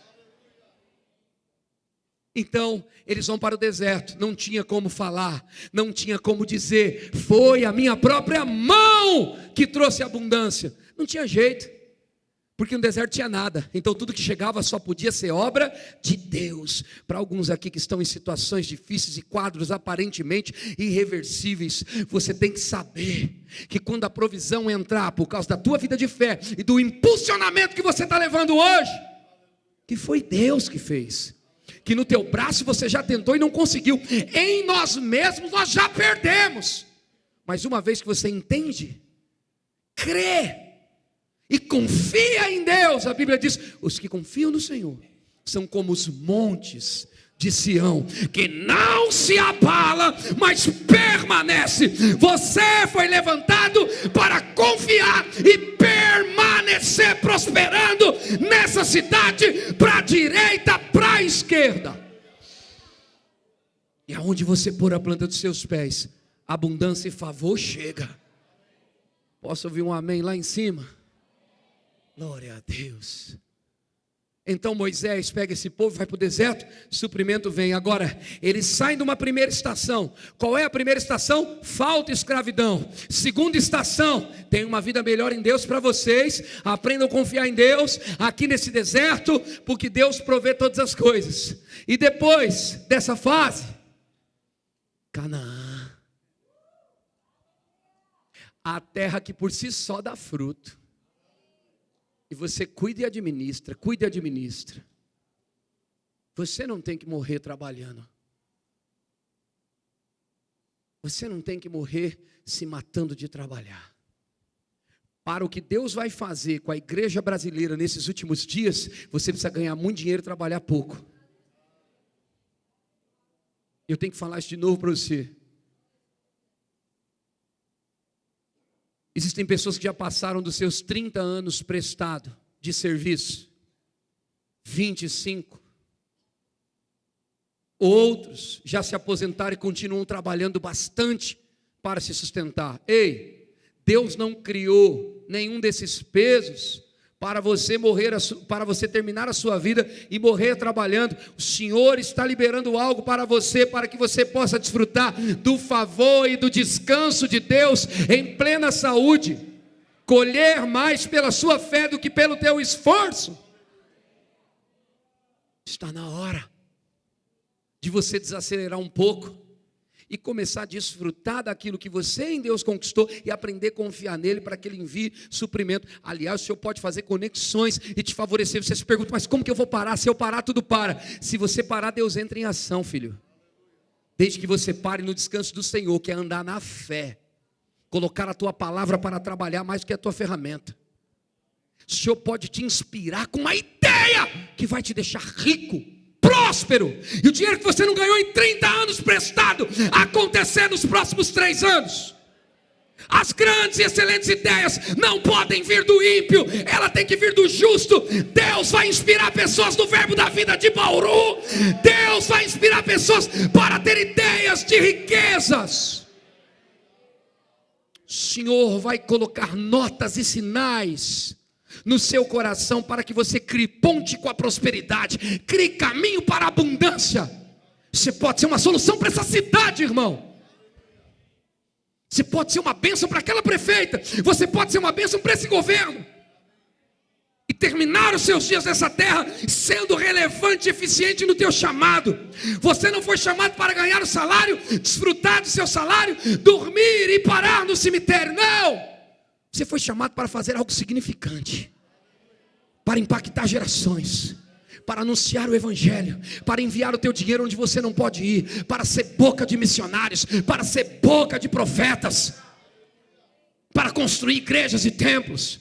Então, eles vão para o deserto, não tinha como falar, não tinha como dizer, foi a minha própria mão que trouxe abundância. Não tinha jeito. Porque no deserto tinha nada, então tudo que chegava só podia ser obra de Deus. Para alguns aqui que estão em situações difíceis e quadros aparentemente irreversíveis, você tem que saber que quando a provisão entrar, por causa da tua vida de fé e do impulsionamento que você está levando hoje, que foi Deus que fez. Que no teu braço você já tentou e não conseguiu, em nós mesmos nós já perdemos. Mas uma vez que você entende, crê e confia em Deus, a Bíblia diz, os que confiam no Senhor são como os montes de Sião, que não se abala, mas permanece. Você foi levantado para confiar e permanecer prosperando nessa cidade, para a direita, para a esquerda. E aonde você pôr a planta dos seus pés, abundância e favor chega. Posso ouvir um amém lá em cima? Glória a Deus. Então Moisés pega esse povo, vai para o deserto, suprimento vem. Agora, eles saem de uma primeira estação. Qual é a primeira estação? Falta e escravidão. Segunda estação, tem uma vida melhor em Deus para vocês. Aprendam a confiar em Deus, aqui nesse deserto, porque Deus provê todas as coisas. E depois dessa fase, Canaã. A terra que por si só dá fruto. E você cuida e administra, cuida e administra. Você não tem que morrer trabalhando. Você não tem que morrer se matando de trabalhar. Para o que Deus vai fazer com a igreja brasileira nesses últimos dias, você precisa ganhar muito dinheiro e trabalhar pouco. Eu tenho que falar isso de novo para você. Existem pessoas que já passaram dos seus 30 anos prestado de serviço, 25. Outros já se aposentaram e continuam trabalhando bastante para se sustentar. Ei, Deus não criou nenhum desses pesos para você morrer, para você terminar a sua vida e morrer trabalhando. O Senhor está liberando algo para você, para que você possa desfrutar do favor e do descanso de Deus em plena saúde, colher mais pela sua fé do que pelo teu esforço. Está na hora de você desacelerar um pouco e começar a desfrutar daquilo que você em Deus conquistou e aprender a confiar nele para que ele envie suprimento. Aliás, o Senhor pode fazer conexões e te favorecer. Você se pergunta, mas como que eu vou parar? Se eu parar, tudo para. Se você parar, Deus entra em ação, filho. Desde que você pare no descanso do Senhor, que é andar na fé, colocar a tua palavra para trabalhar mais do que a tua ferramenta. O Senhor pode te inspirar com uma ideia que vai te deixar rico, próspero, e o dinheiro que você não ganhou em 30 anos prestado, acontecer nos próximos 3 anos. As grandes e excelentes ideias não podem vir do ímpio, ela tem que vir do justo. Deus vai inspirar pessoas no Verbo da Vida de Bauru. Deus vai inspirar pessoas para ter ideias de riquezas. O Senhor vai colocar notas e sinais no seu coração para que você crie ponte com a prosperidade, crie caminho para a abundância. Você pode ser uma solução para essa cidade, irmão. Você pode ser uma bênção para aquela prefeita. Você pode ser uma bênção para esse governo. E terminar os seus dias nessa terra sendo relevante e eficiente no teu chamado. Você não foi chamado para ganhar o salário, desfrutar do seu salário, dormir e parar no cemitério. Não! Você foi chamado para fazer algo significante, para impactar gerações, para anunciar o evangelho, para enviar o teu dinheiro onde você não pode ir, para ser boca de missionários, para ser boca de profetas. para construir igrejas e templos,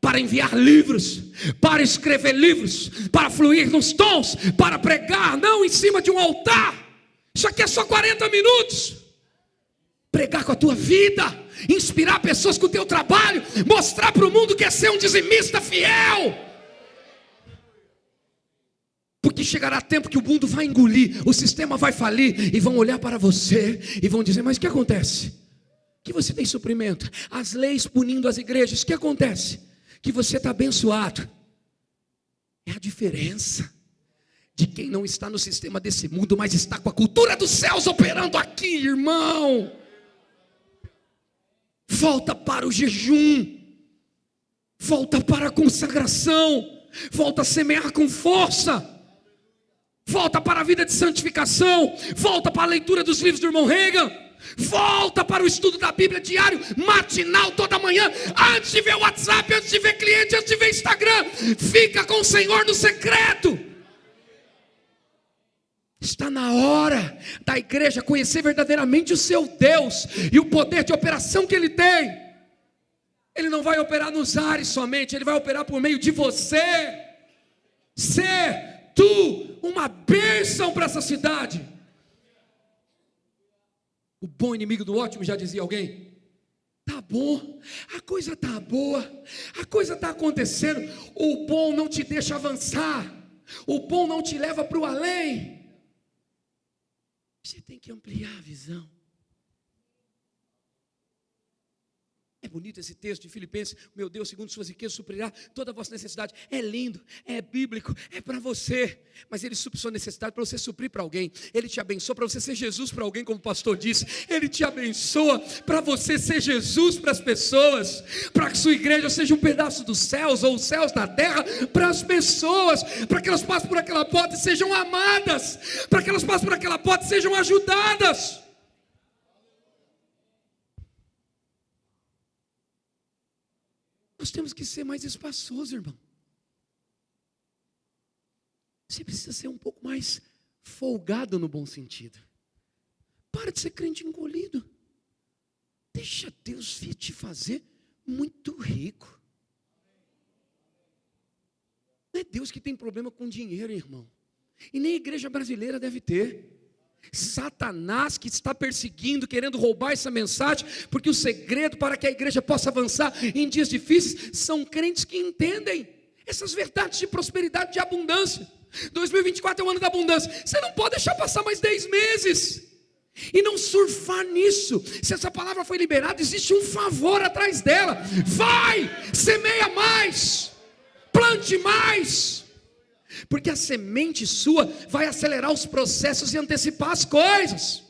para enviar livros, para escrever livros, para fluir nos dons, para pregar, não em cima de um altar. Isso aqui é só 40 minutos. Pregar com a tua vida, inspirar pessoas com o teu trabalho, mostrar para o mundo que é ser um dizimista fiel. Porque chegará tempo que o mundo vai engolir, o sistema vai falir, e vão olhar para você e vão dizer: mas o que acontece? Que você tem suprimento, as leis punindo as igrejas, o que acontece? Que você está abençoado. É a diferença de quem não está no sistema desse mundo, mas está com a cultura dos céus operando aqui, irmão. Volta para o jejum, volta para a consagração, volta a semear com força, volta para a vida de santificação, volta para a leitura dos livros do irmão Reagan, volta para o estudo da Bíblia diário, matinal, toda manhã, antes de ver o WhatsApp, antes de ver cliente, antes de ver Instagram. Fica com o Senhor no secreto. Está na hora da igreja conhecer verdadeiramente o seu Deus e o poder de operação que Ele tem. Ele não vai operar nos ares somente, Ele vai operar por meio de você. Ser tu uma bênção para essa cidade. O bom inimigo do ótimo, já dizia alguém. Tá bom, a coisa tá boa, a coisa tá acontecendo. O bom não te deixa avançar, o bom não te leva para o além. Você tem que ampliar a visão. É bonito esse texto de Filipenses: meu Deus, segundo suas riquezas, suprirá toda a vossa necessidade. É lindo, é bíblico, é para você. Mas Ele supre sua necessidade para você suprir para alguém. Ele te abençoa para você ser Jesus para alguém, como o pastor disse. Ele te abençoa para você ser Jesus para as pessoas, para que sua igreja seja um pedaço dos céus, ou os céus da terra, para as pessoas, para que elas passem por aquela porta e sejam amadas, para que elas passem por aquela porta e sejam ajudadas. Nós temos que ser mais espaçosos, irmão. Você precisa ser um pouco mais folgado no bom sentido. Para de ser crente engolido. Deixa Deus vir te fazer muito rico. Não é Deus que tem problema com dinheiro, irmão. E nem a igreja brasileira deve ter. Satanás que está perseguindo, querendo roubar essa mensagem, porque o segredo para que a igreja possa avançar em dias difíceis são crentes que entendem essas verdades de prosperidade, de abundância. 2024 é o ano da abundância. Você não pode deixar passar mais 10 meses e não surfar nisso. Se essa palavra foi liberada, existe um favor atrás dela. Vai, semeia mais, plante mais, porque a semente sua vai acelerar os processos e antecipar as coisas.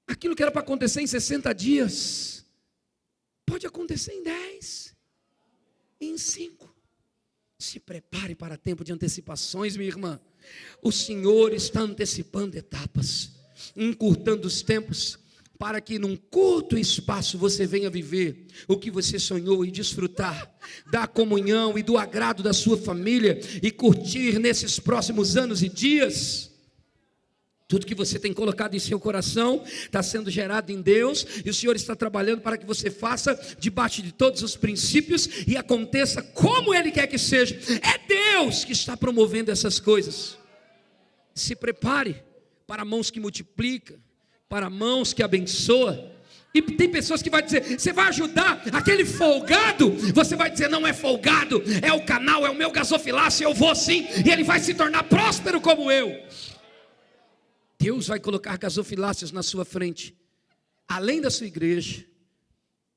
Aquilo que era para acontecer em 60 dias, pode acontecer em 10, em 5. Se prepare para tempo de antecipações, minha irmã. O Senhor está antecipando etapas, encurtando os tempos, para que num curto espaço você venha viver o que você sonhou e desfrutar da comunhão e do agrado da sua família e curtir nesses próximos anos e dias. Tudo que você tem colocado em seu coração está sendo gerado em Deus, e o Senhor está trabalhando para que você faça debaixo de todos os princípios e aconteça como Ele quer que seja. É Deus que está promovendo essas coisas. Se prepare para mãos que multiplicam, para mãos que abençoa. E tem pessoas que vão dizer: você vai ajudar aquele folgado? Você vai dizer: não é folgado, é o canal, é o meu gasofilácio, eu vou sim, e ele vai se tornar próspero como eu. Deus vai colocar gasofilácios na sua frente, além da sua igreja,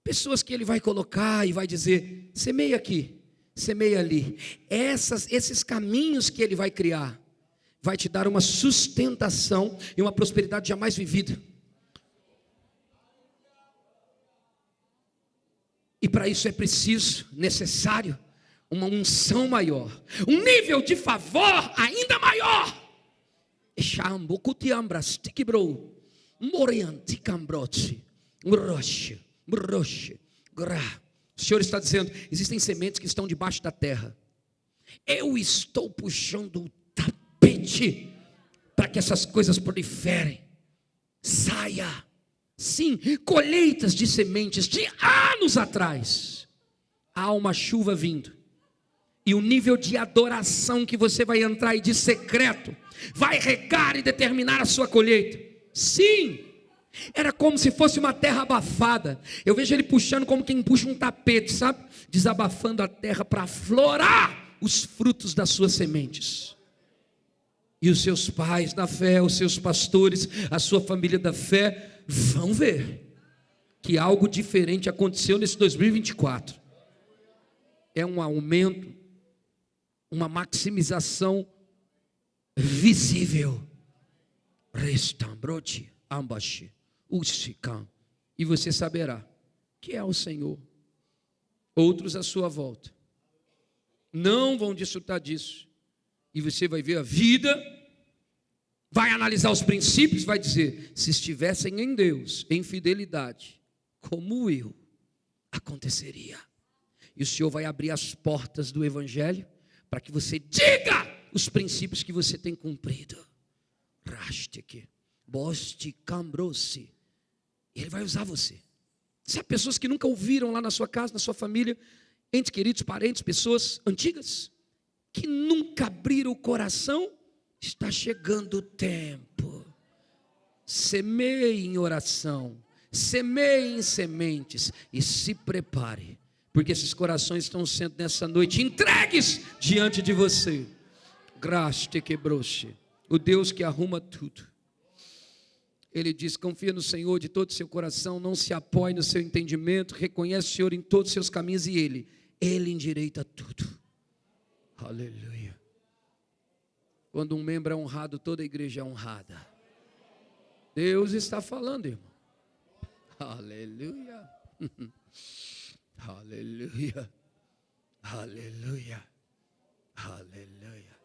pessoas que Ele vai colocar e vai dizer: semeia aqui, semeia ali. Esses caminhos que Ele vai criar, vai te dar uma sustentação e uma prosperidade jamais vivida. E para isso é preciso, necessário, uma unção maior, um nível de favor ainda maior. O Senhor está dizendo: existem sementes que estão debaixo da terra. Eu estou puxando o tapete para que essas coisas proliferem. Saia, Sim, colheitas de sementes de anos atrás. Há uma chuva vindo. E o nível de adoração que você vai entrar e de secreto vai regar e determinar a sua colheita. Sim, era como se fosse uma terra abafada. Eu vejo ele puxando como quem puxa um tapete, sabe? Desabafando a terra para aflorar os frutos das suas sementes. E os seus pais na fé, os seus pastores, a sua família da fé vão ver que algo diferente aconteceu nesse 2024. É um aumento, uma maximização visível. Restambrote, ambashi, usikan. E você saberá que é o Senhor. Outros à sua volta não vão desfrutar disso. E você vai ver a vida, vai analisar os princípios, vai dizer: se estivessem em Deus, em fidelidade, como eu, aconteceria. E o Senhor vai abrir as portas do Evangelho para que você diga os princípios que você tem cumprido. Rasteke, boste, cambrose. Ele vai usar você. Sabe, pessoas que nunca ouviram lá na sua casa, na sua família, entes queridos, parentes, pessoas antigas, que nunca abriram o coração. Está chegando o tempo. Semeie em oração, semeie em sementes e se prepare, porque esses corações estão sendo nessa noite entregues diante de você. Graste quebrou-se, o Deus que arruma tudo. Ele diz: confia no Senhor de todo o seu coração, não se apoie no seu entendimento, reconhece o Senhor em todos os seus caminhos e Ele endireita tudo. Aleluia. Quando um membro é honrado, toda a igreja é honrada. Deus está falando, irmão. Aleluia. Aleluia. Aleluia. Aleluia.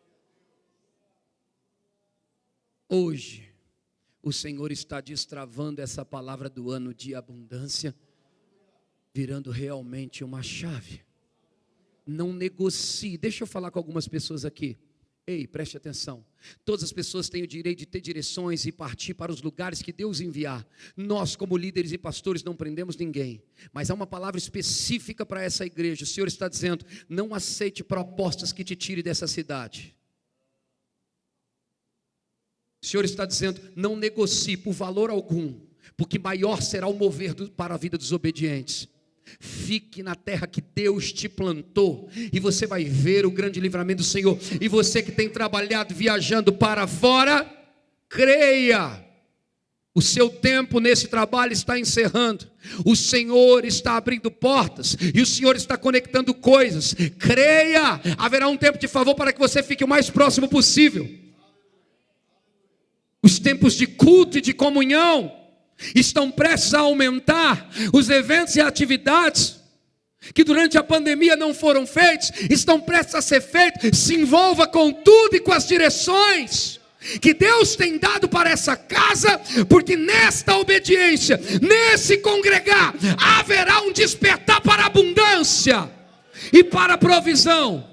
Hoje, o Senhor está destravando essa palavra do ano de abundância, virando realmente uma chave. Não negocie. Deixa eu falar com algumas pessoas aqui. Ei, preste atenção. Todas as pessoas têm o direito de ter direções e partir para os lugares que Deus enviar. Nós, como líderes e pastores, não prendemos ninguém. Mas há uma palavra específica para essa igreja. O Senhor está dizendo: não aceite propostas que te tirem dessa cidade. O Senhor está dizendo: não negocie por valor algum, porque maior será o mover para a vida dos obedientes. Fique na terra que Deus te plantou, e você vai ver o grande livramento do Senhor. E você que tem trabalhado viajando para fora, creia, o seu tempo nesse trabalho está encerrando. O Senhor está abrindo portas, e o Senhor está conectando coisas. Creia, haverá um tempo de favor para que você fique o mais próximo possível. Os tempos de culto e de comunhão estão prestes a aumentar. Os eventos e atividades que durante a pandemia não foram feitos, estão prestes a ser feitos. Se envolva com tudo e com as direções que Deus tem dado para essa casa, porque nesta obediência, nesse congregar, haverá um despertar para a abundância e para a provisão.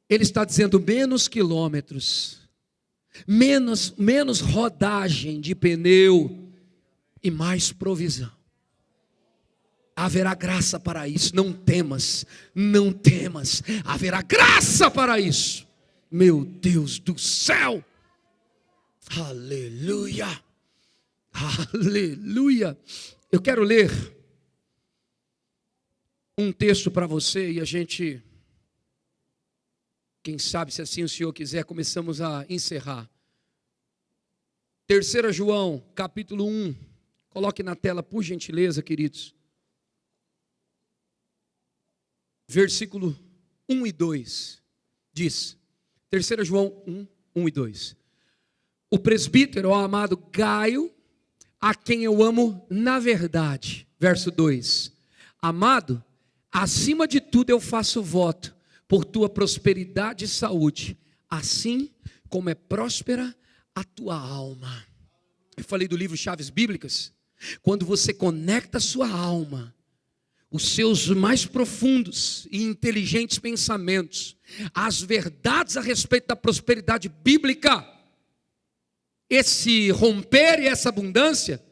Ele está dizendo: menos quilômetros, menos rodagem de pneu e mais provisão. Haverá graça para isso. Não temas, não temas. Haverá graça para isso. Meu Deus do céu. Aleluia. Aleluia. Eu quero ler um texto para você e a gente, quem sabe, se assim o Senhor quiser, começamos a encerrar. 3 João, capítulo 1. Coloque na tela, por gentileza, queridos. Versículo 1 e 2. Diz, 3 João 1 e 2. O presbítero, ó amado Gaio, a quem eu amo na verdade. Verso 2. Amado, acima de tudo eu faço voto por tua prosperidade e saúde, assim como é próspera a tua alma. Eu falei do livro Chaves Bíblicas. Quando você conecta a sua alma, os seus mais profundos e inteligentes pensamentos, as verdades a respeito da prosperidade bíblica, esse romper e essa abundância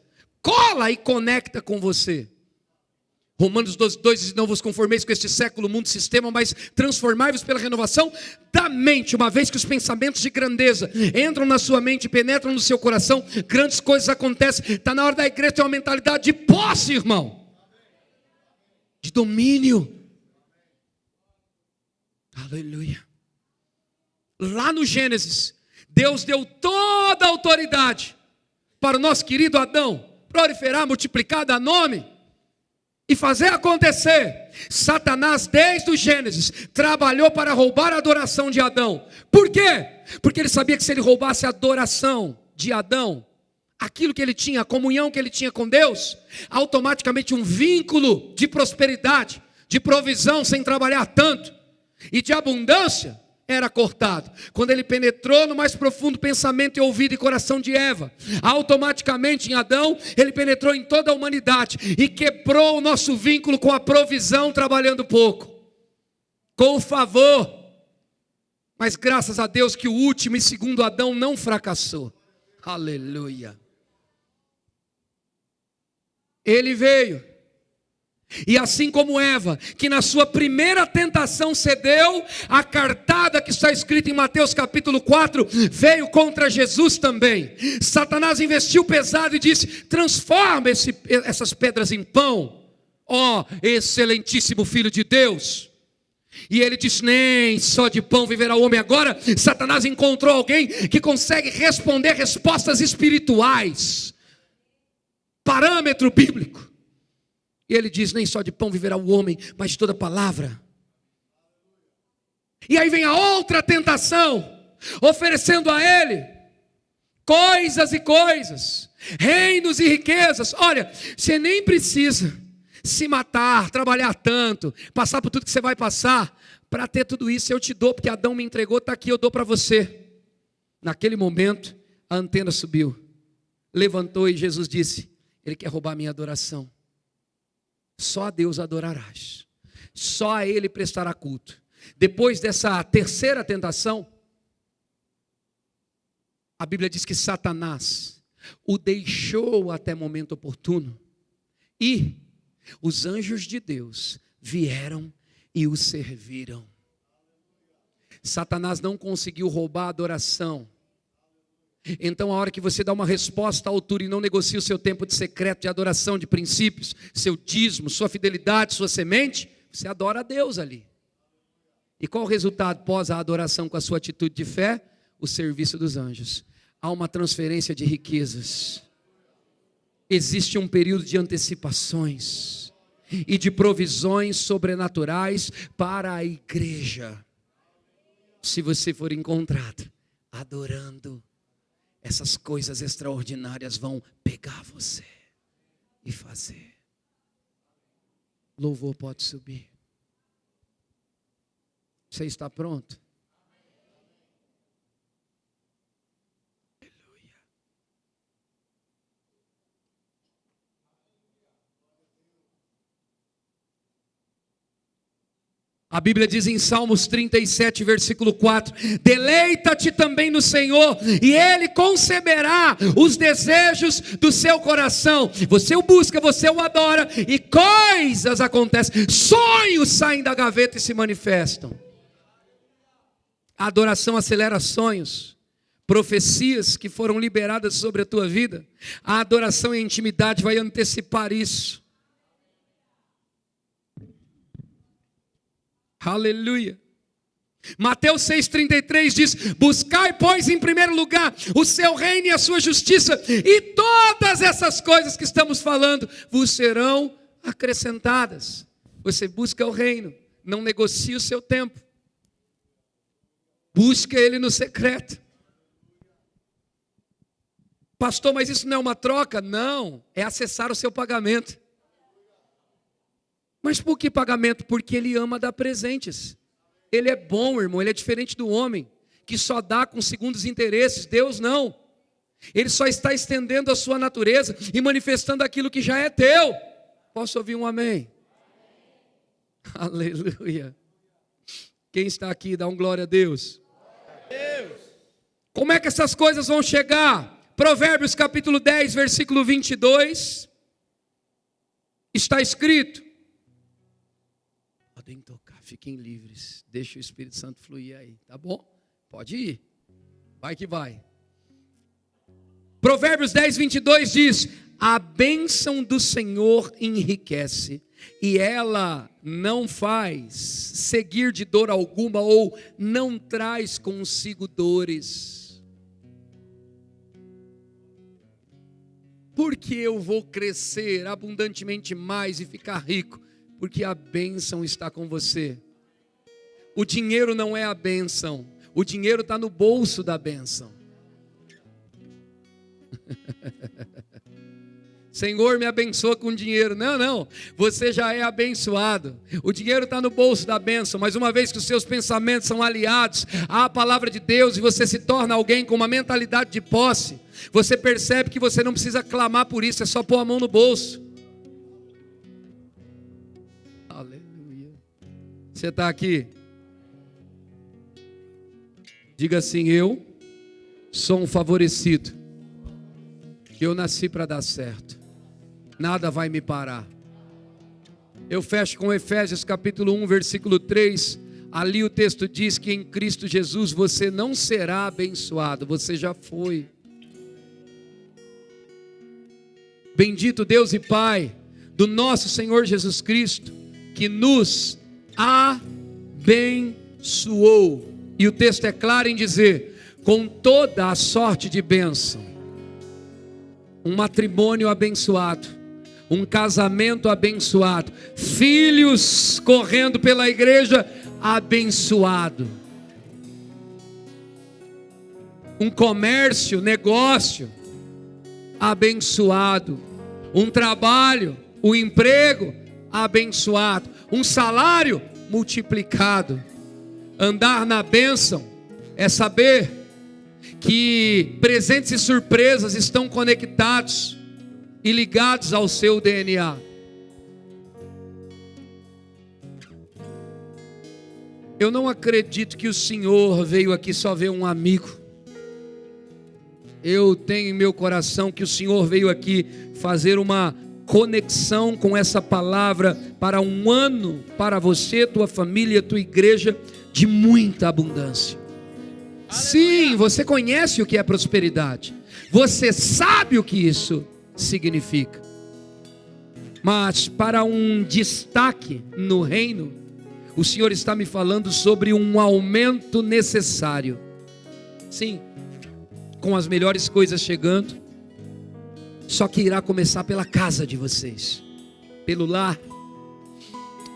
cola e conecta com você. Romanos 12:2 diz: não vos conformeis com este século, mundo, sistema, mas transformai-vos pela renovação da mente. Uma vez que os pensamentos de grandeza entram na sua mente e penetram no seu coração, grandes coisas acontecem. Está na hora da igreja ter uma mentalidade de posse, irmão, de domínio. Aleluia. Lá no Gênesis, Deus deu toda a autoridade para o nosso querido Adão proliferar, multiplicar, dar nome e fazer acontecer. Satanás, desde o Gênesis, trabalhou para roubar a adoração de Adão. Por quê? Porque ele sabia que se ele roubasse a adoração de Adão, aquilo que ele tinha, a comunhão que ele tinha com Deus, automaticamente um vínculo de prosperidade, de provisão sem trabalhar tanto, e de abundância, era cortado. Quando ele penetrou no mais profundo pensamento e ouvido e coração de Eva, automaticamente em Adão, ele penetrou em toda a humanidade e quebrou o nosso vínculo com a provisão, trabalhando pouco, com o favor. Mas graças a Deus que o último e segundo Adão não fracassou. Aleluia. Ele veio. E assim como Eva, que na sua primeira tentação cedeu, a cartada que está escrita em Mateus capítulo 4, veio contra Jesus também. Satanás investiu pesado e disse: transforma essas pedras em pão, ó excelentíssimo Filho de Deus. E ele disse: nem só de pão viverá o homem. Agora Satanás encontrou alguém que consegue responder respostas espirituais, parâmetro bíblico. E ele diz: nem só de pão viverá o homem, mas de toda palavra. E aí vem a outra tentação, oferecendo a ele coisas e coisas, reinos e riquezas. Olha, você nem precisa se matar, trabalhar tanto, passar por tudo que você vai passar, para ter tudo isso eu te dou, porque Adão me entregou, está aqui, eu dou para você. Naquele momento, a antena subiu, levantou e Jesus disse: ele quer roubar a minha adoração. Só a Deus adorarás, só a Ele prestará culto. Depois dessa terceira tentação, a Bíblia diz que Satanás o deixou até momento oportuno, e os anjos de Deus vieram e o serviram. Satanás não conseguiu roubar a adoração. Então a hora que você dá uma resposta à altura e não negocia o seu tempo de secreto, de adoração, de princípios, seu dízimo, sua fidelidade, sua semente, você adora a Deus ali. E qual o resultado pós a adoração com a sua atitude de fé? O serviço dos anjos. Há uma transferência de riquezas. Existe um período de antecipações e de provisões sobrenaturais para a igreja. Se você for encontrado adorando, essas coisas extraordinárias vão pegar você e fazer. Louvor pode subir. Você está pronto? Aleluia. A Bíblia diz em Salmos 37, versículo 4: deleita-te também no Senhor, e Ele conceberá os desejos do seu coração. Você o busca, você o adora, e coisas acontecem, sonhos saem da gaveta e se manifestam. A adoração acelera sonhos, profecias que foram liberadas sobre a tua vida. A adoração e a intimidade vai antecipar isso. Aleluia. Mateus 6,33 diz: buscai, pois, em primeiro lugar o seu reino e a sua justiça, e todas essas coisas que estamos falando vos serão acrescentadas. Você busca o reino, não negocia o seu tempo, busca ele no secreto. Pastor, mas isso não é uma troca? Não, é acessar o seu pagamento. Mas por que pagamento? Porque Ele ama dar presentes. Ele é bom, irmão, Ele é diferente do homem, que só dá com segundos interesses. Deus não. Ele só está estendendo a sua natureza e manifestando aquilo que já é teu. Posso ouvir um amém? Aleluia. Quem está aqui, dá um glória a Deus. Como é que essas coisas vão chegar? Provérbios capítulo 10, versículo 22, está escrito, podem tocar, fiquem livres, deixa o Espírito Santo fluir aí, tá bom? Pode ir, vai que vai. Provérbios 10, 22 diz, a bênção do Senhor enriquece, e ela não faz seguir de dor alguma, ou não traz consigo dores. Porque eu vou crescer abundantemente mais e ficar rico? Porque a bênção está com você. O dinheiro não é a bênção, o dinheiro está no bolso da bênção. Senhor, me abençoa com dinheiro. Não, você já é abençoado. O dinheiro está no bolso da bênção, mas uma vez que os seus pensamentos são aliados à palavra de Deus e você se torna alguém com uma mentalidade de posse, você percebe que você não precisa clamar por isso, é só pôr a mão no bolso. Aleluia. Você está aqui? Diga assim, eu sou um favorecido. Eu nasci para dar certo. Nada vai me parar. Eu fecho com Efésios capítulo 1, versículo 3. Ali o texto diz que em Cristo Jesus você não será abençoado, você já foi. Bendito Deus e Pai do nosso Senhor Jesus Cristo, que nos abençoou. E o texto é claro em dizer, com toda a sorte de bênção. Um matrimônio abençoado, um casamento abençoado, filhos correndo pela igreja abençoado, um comércio, negócio abençoado, um trabalho, um emprego abençoado, um salário multiplicado. Andar na bênção é saber que presentes e surpresas estão conectados e ligados ao seu DNA. Eu não acredito que o Senhor veio aqui só ver um amigo. Eu tenho em meu coração que o Senhor veio aqui fazer uma conexão com essa palavra para um ano, para você, tua família, tua igreja, de muita abundância. Sim, você conhece o que é prosperidade, você sabe o que isso significa, mas para um destaque no reino, o Senhor está me falando sobre um aumento necessário. Sim, com as melhores coisas chegando, só que irá começar pela casa de vocês, pelo lar,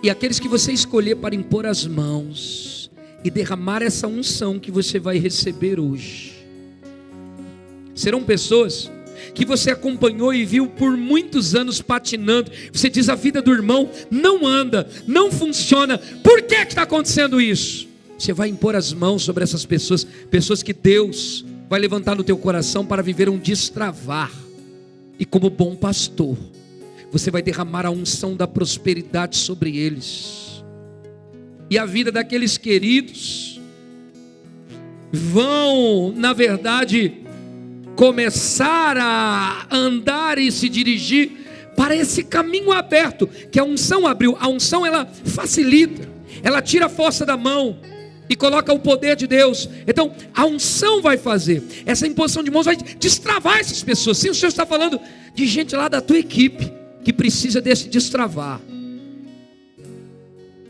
e aqueles que você escolher para impor as mãos e derramar essa unção que você vai receber hoje. Serão pessoas que você acompanhou e viu por muitos anos patinando. Você diz, a vida do irmão não anda, não funciona. Por que está acontecendo isso? Você vai impor as mãos sobre essas pessoas, pessoas que Deus vai levantar no teu coração para viver um destravar. E como bom pastor, você vai derramar a unção da prosperidade sobre eles. E a vida daqueles queridos vão, na verdade, começar a andar e se dirigir para esse caminho aberto que a unção abriu. A unção, ela facilita, ela tira a força da mão e coloca o poder de Deus. Então a unção vai fazer, essa imposição de mãos vai destravar essas pessoas. Sim, o Senhor está falando de gente lá da tua equipe que precisa desse destravar.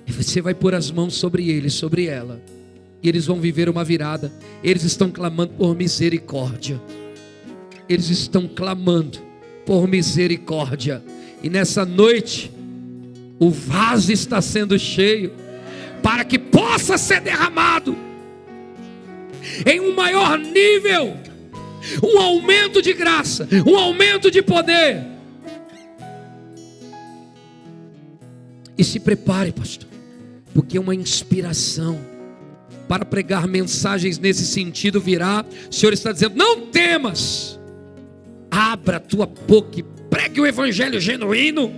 E você vai pôr as mãos sobre eles, sobre ela, e eles vão viver uma virada. Eles estão clamando por misericórdia. Eles estão clamando por misericórdia. E nessa noite o vaso está sendo cheio para que possa ser derramado em um maior nível, um aumento de graça, um aumento de poder. E se prepare, pastor, porque uma inspiração para pregar mensagens nesse sentido virá. O Senhor está dizendo, não temas, abra a tua boca e pregue o evangelho genuíno,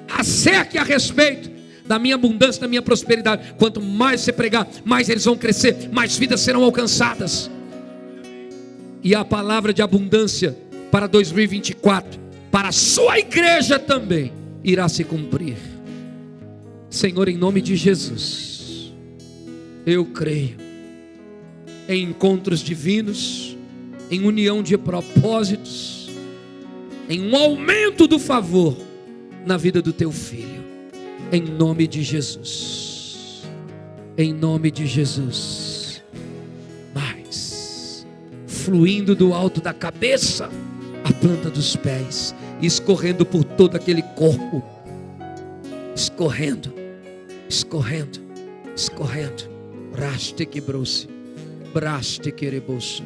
acerque a respeito da minha abundância, da minha prosperidade. Quanto mais você pregar, mais eles vão crescer, mais vidas serão alcançadas. e a palavra de abundância para 2024, para a sua igreja também, irá se cumprir. Senhor, em nome de Jesus, eu creio em encontros divinos, em união de propósitos, em um aumento do favor na vida do teu filho, em nome de Jesus, em nome de Jesus. Mas fluindo do alto da cabeça à planta dos pés, escorrendo por todo aquele corpo, escorrendo, raste quebrou-se, braste quebrou-se,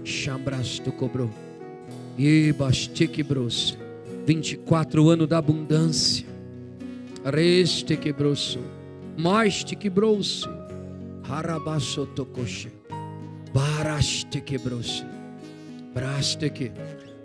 chambraste cobrou, e baste quebrou-se. 24 anos da abundância, reste quebrou-se, mais te quebrou-se, harabaço tocoche, baraste quebrou-se, braste que